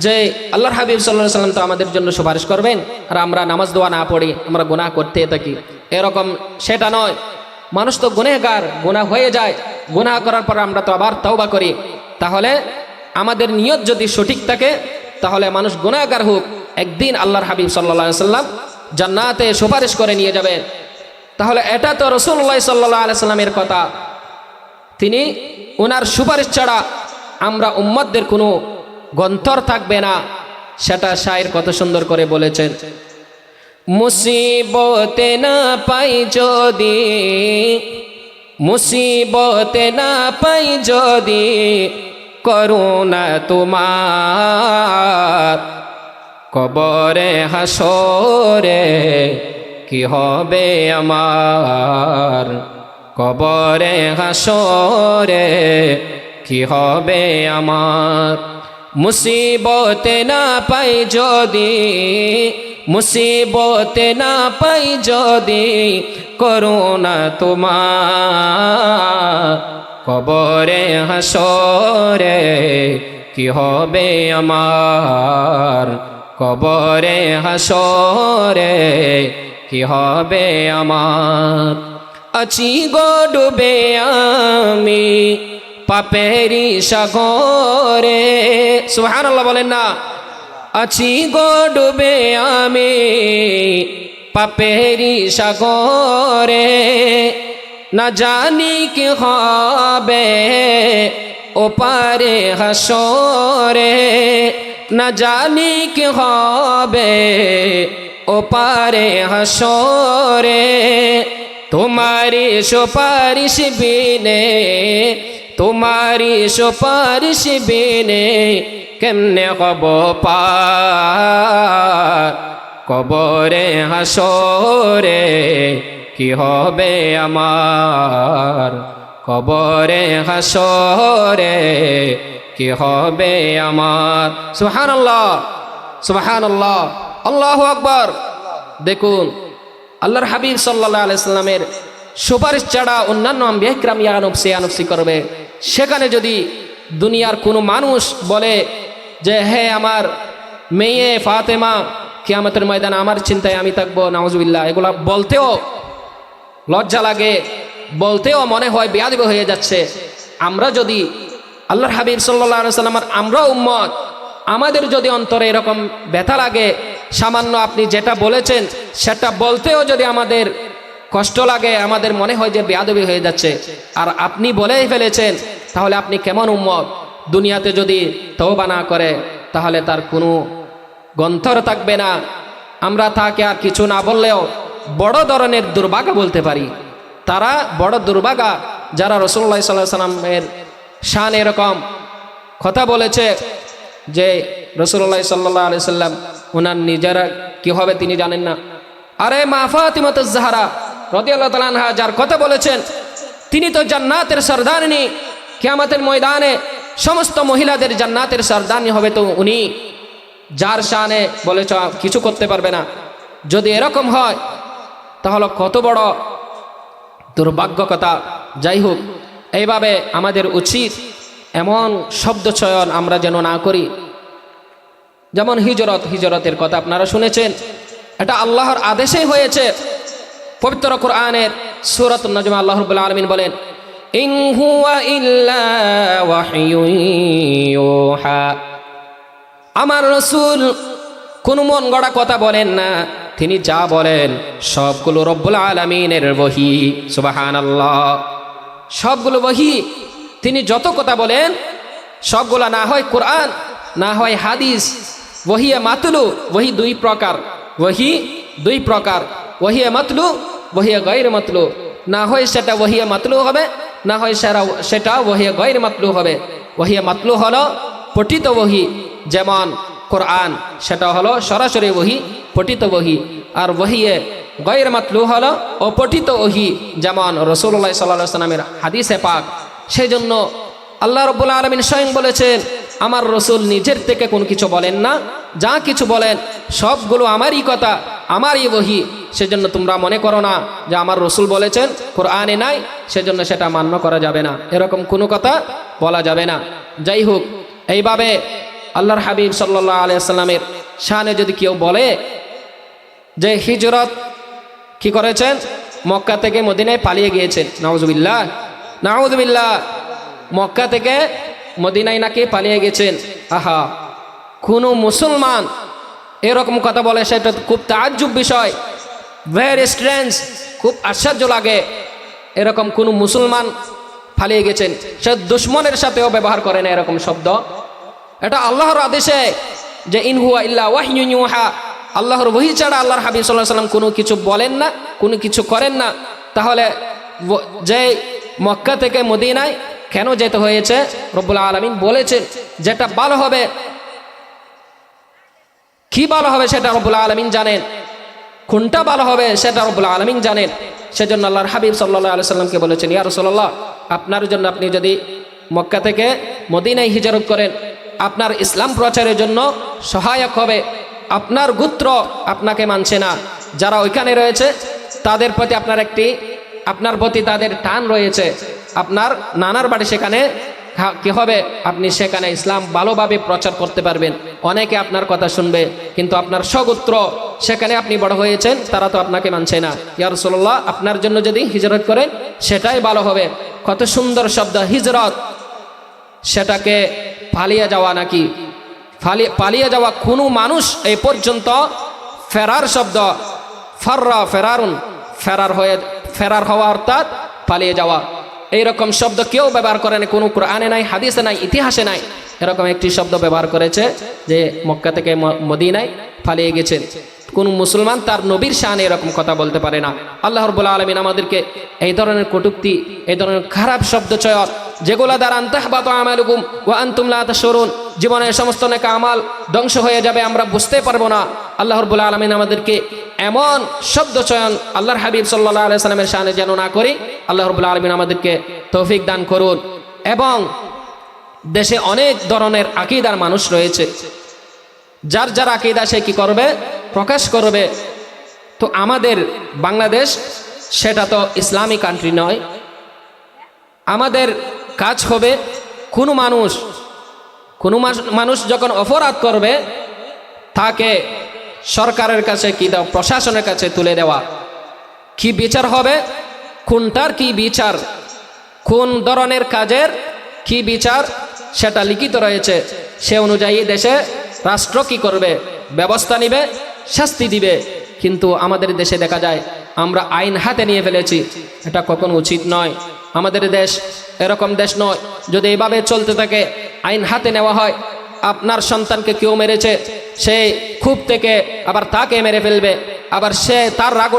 যে আল্লাহর হাবিব সাল্লাল্লাহু আলাইহি ওয়াসাল্লাম তো আমাদের জন্য সুপারিশ করবেন আর আমরা নামাজ দোয়া না পড়ি, আমরা গুনাহ করতে থাকি, এরকম সেটা নয়। মানুষ তো গুনাহগার, গুনাহ হয়ে যায়, গুনাহ করার পর আমরা তো আবার তওবা করি। তাহলে আমাদের নিয়ত যদি সঠিক থাকে তাহলে মানুষ গুনাহগার হোক, একদিন আল্লাহর হাবিব সাল্লাল্লাহু আলাইহি ওয়াসাল্লাম জান্নাতে সুপারিশ করে নিয়ে যাবেন। তাহলে এটা তো রাসূলুল্লাহ সাল্লাল্লাহু আলাইহি ওয়াসাল্লামের কথা, তিনি ওনার সুপারিশ ছাড়া আমরা উম্মতদের কোনো গন্তর থাকবে না। সেটা শায়ের কত সুন্দর করে বলেছেন, মুসিবতে না পাই যদি, মুসিবতে না পাই যদি করুণা তোমার, কবরে হাসরে কি হবে আমার, কবরে হাসরে কি হবে আমার। মুসিবতে না পাই যদি, মুসিবতে না পাই যদি করুণা তোমার, কবরে হাসরে কি হবে আমার। কবরে হাসরে কি হবে আমার। আছি গো ডুবে আমি পাপেরি সাগরে, সুবহানাল্লাহ বলেন না। আছি গো ডুবে আমি পাপেরি সাগরে, না জানি কি হবে ওপারে হাসরে, না জানি কি হবে ওপারে হাসরে। তোমারি সুপারিশ বিনে, তোমারি সুপারিশ বিনে কেমনে হব পার। কবরে হাসরে কি হবে আমার। কবরে হাসরে কি হবে আমার। সুবহানাল্লাহ, সুবহানাল্লাহ, আল্লাহু আকবার। দেখুন আল্লাহর হাবিব সাল্লাল্লাহু আলাইহি সাল্লামের সুপারিশ ছাড়া অন্যান্য আম্বিয়া কিরাম ইয়া নফসি ইয়া নফসি করবে। সেখানে যদি দুনিয়ার কোনো মানুষ বলে যে হে আমার মেয়ে ফাতেমা কিয়ামতের ময়দানে আমার চিন্তায় আমি থাকবো, নাউজুবিল্লাহ, এগুলা বলতেও লজ্জা লাগে, বলতেও মনে হয় বেয়াদবি হয়ে যাচ্ছে। আমরা যদি আল্লাহর হাবিব সাল্লাল্লাহু আলাইহি সাল্লামের আমরাও উম্মত, আমাদের যদি অন্তরে এরকম ব্যথা লাগে, সামান্য আপনি যেটা বলেছেন সেটা বলতেও যদি আমাদের কষ্ট লাগে, আমাদের মনে হয় যে বেয়াদবি হয়ে যাচ্ছে, আর আপনি বলেই ফেলেছেন, তাহলে আপনি কেমন উম্মত। দুনিয়াতে যদি তওবা না করে তাহলে তার কোনো গন্থর থাকবে না। আমরা তাকে আর কিছু না বললেও বড় ধরনের দুর্ভাগা বলতে পারি। তারা বড় দুর্ভাগা যারা রাসূলুল্লাহ সাল্লাল্লাহু আলাইহি সাল্লামের শান এরকম কথা বলেছে যে রাসূলুল্লাহ সাল্লাল্লাহু আলাইহি সাল্লাম ওনার নিজেরা কি হবে তিনি জানেন না। আরে মা ফাতিমাতুজ জাহরা রাদিয়াল্লাহু তাআলা আনহা যার কথা বলেছেন, তিনি তো জান্নাতের সরদারিনী। কিয়ামতের ময়দানে সমস্ত মহিলাদের জান্নাতের সরদারিনী হবে তো উনি, যার শানে বলেছ কিছু করতে পারবে না। যদি এরকম হয় তাহলে কত বড় দুর্ভাগ্য কথা। যাই হোক, এইভাবে আমাদের উচিত এমন শব্দ চয়ন আমরা যেন না করি। যেমন হিজরত, হিজরতের কথা আপনারা শুনেছেন, এটা আল্লাহর আদেশেই হয়েছে। পবিত্র কোরআনের সূরাতুন নাজম আল্লাহ রাব্বুল আলামিন বলেন, ইন হুয়া ইল্লা ওয়াহয়ুন ইউহা। আমার রাসূল কোন মন গড়া কথা বলেন না, তিনি যা বলেন সবগুলো রব্বুল আলামিনের ওহী। সুবহানাল্লাহ, সবগুলো ওহী। তিনি যত কথা বলেন সবগুলা না হয় কোরআন না হয় হাদিস। ওহিয়ে মাতলু, ওহি দুই প্রকার, ওহি দুই প্রকার, ওহিয়ে মাতলু, ওহিয়ে গায়র মাতলু। না হয় সেটা ওহিয়ে মাতলু হবে, না হয় সেটা ওহিয়ে গায়র মাতলু হবে। ওহিয়ে মাতলু হলো পঠিত ওহি, যেমন কোরআন, সেটা হলো সরাসরি ওহি, পঠিত ওহি। আর ওহিয়ে গায়র মাতলু হলো অপঠিত ওহি, যেমন রাসূলুল্লাহ সাল্লাল্লাহু আলাইহি ওয়াসাল্লামের হাদিসে পাক। সেই জন্য আল্লাহ রাব্বুল আলামিন স্বয়ং বলেছেন, আমার রাসূল নিজের থেকে কোনো কিছু বলেন না, যা কিছু বলেন সবগুলো আমারই কথা, আমারই ওহী। সেজন্য তোমরা মনে করো না যে আমার রাসূল বলেছেন কোরআনে নাই, সেজন্য সেটা মান্য করা যাবে না, এরকম কোনো কথা বলা যাবে না। যাই হোক, এইভাবে আল্লাহর হাবিব সাল্লাল্লাহু আলাইহি ওয়াসাল্লামের শানে যদি কেউ বলে যে হিজরত কি করেছেন, মক্কা থেকে মদিনায় পালিয়ে গিয়েছেন, নাউজুবিল্লাহ, নাউজুবিল্লাহ, মক্কা থেকে মদিনায় নাকি পালিয়ে গেছেন। আহা, কোনো মুসলমান এরকম কথা বলে সেটা খুব তাজ্জুব বিষয়, ভেরি স্ট্রেঞ্জ, খুব আশ্চর্য লাগে। এরকম কোনো মুসলমান পালিয়ে গেছেন, সে দুশ্মনের সাথেও ব্যবহার করে না এরকম শব্দ। এটা আল্লাহর আদেশে যে ইন হুয়া ইল্লা ওয়াহয়ুন ইউহা, আল্লাহর ওহী ছাড়া আল্লাহর হাবিব সাল্লাল্লাহু আলাইহি ওয়াসাল্লাম কোনো কিছু বলেন না, কোনো কিছু করেন না। তাহলে যে মক্কা থেকে মদিনায় কেন যেতে হয়েছে, রব্বুল আলামিন বলেছেন যেটা ভালো হবে, কি ভালো হবে সেটা রব্বুল আলামিন জানেন, কোনটা ভালো হবে সেটা রব্বুল আলামিন জানেন। সেজন্য আল্লাহর হাবিব সাল্লাল্লাহু আলাইহি সাল্লামকে বলেছেন, ইয়া রাসূলুল্লাহ, আপনার জন্য আপনি যদি মক্কা থেকে মদিনায় হিজরত করেন, আপনার ইসলাম প্রচারের জন্য সহায়ক হবে। আপনার গোত্র আপনাকে মানছে না, যারা ওইখানে রয়েছে তাদের প্রতি আপনার প্রতি তাদের টান রয়েছে। আপনার নানার বাড়ি সেখানে কি হবে, আপনি সেখানে ইসলাম ভালোভাবে প্রচার করতে পারবেন, অনেকে আপনার কথা শুনবে। কিন্তু আপনার স্বগোত্র সেখানে আপনি বড় হয়েছেন, তারা তো আপনাকে মানছে না। ইয়া রাসূলুল্লাহ, আপনার জন্য যদি হিজরত করেন সেটাই ভালো হবে। কত সুন্দর শব্দ হিজরত, সেটাকে পালিয়ে যাওয়া নাকি? পালিয়ে যাওয়া কোনো মানুষ এই পর্যন্ত ফেরার শব্দ, ফাররা ফেরারুন, ফেরার হওয়া অর্থাৎ পালিয়ে যাওয়া, এইরকম শব্দ কেউ ব্যবহার করেনি, কোনো কোরআনে নাই, হাদিসে নাই, ইতিহাসে নাই। এরকম একটি শব্দ ব্যবহার করেছে যে মক্কা থেকে মদিনায় পালিয়ে গেছেন। কোন মুসলমান তার নবীর শানে এরকম কথা বলতে পারে না। আল্লাহ রাব্বুল আলামিন আমাদেরকে এই ধরনের কটূক্তি, এই ধরনের খারাপ শব্দ চয়ন, যেগুলো দ্বারা আনতাহবাতু আমালুকুম ওয়া আনতুম লা তাশউরুন, জীবনের সমস্ত নেক আমাল ধ্বংস হয়ে যাবে, আমরা বুঝতে পারবো না। আল্লাহ রাব্বুল আলামিন আমাদেরকে এমন শব্দ চয়ন আল্লাহর হাবিব সাল্লাল্লাহু আলাইহি সাল্লামের শানে যেন না করি। আল্লাহ রাব্বুল আলামিন আমাদেরকে তৌফিক দান করুন। এবং দেশে অনেক ধরনের আকীদার মানুষ রয়েছে, যার যার আকীদা সে কি করবে, প্রকাশ করবে। তো আমাদের বাংলাদেশ সেটা তো ইসলামী কান্ট্রি নয়। আমাদের কাজ হবে কোনো মানুষ যখন অপরাধ করবে তাকে সরকারের কাছে কি দাও, প্রশাসনের কাছে তুলে দেওয়া। কি বিচার হবে, কোনটার কি বিচার, কোন ধরনের কাজের কি বিচার, সেটা লিখিত রয়েছে। সে অনুযায়ী দেশে রাষ্ট্র কি করবে, ব্যবস্থা নিবে, শাস্তি দিবে। কিন্তু আমাদের দেশে দেখা যায় আমরা আইন হাতে নিয়ে ফেলেছি, এটা কখনো উচিত নয়। আমাদের দেশ এরকম দেশ নয়। যদি এভাবে চলতে থাকে, আইন হাতে নেওয়া হয়, আপনার সন্তানকে কেউ মেরেছে, সে খুব থেকে আবার তাকে মেরে ফেলবে, আবার সে তার রাগ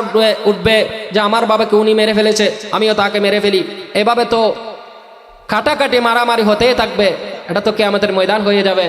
উঠবে যে আমার বাবাকে উনি মেরে ফেলেছে, আমিও তাকে মেরে ফেলি। এভাবে তো কাটাকাটি মারামারি হতেই থাকবে, এটা তো কিয়ামতের ময়দান হয়ে যাবে।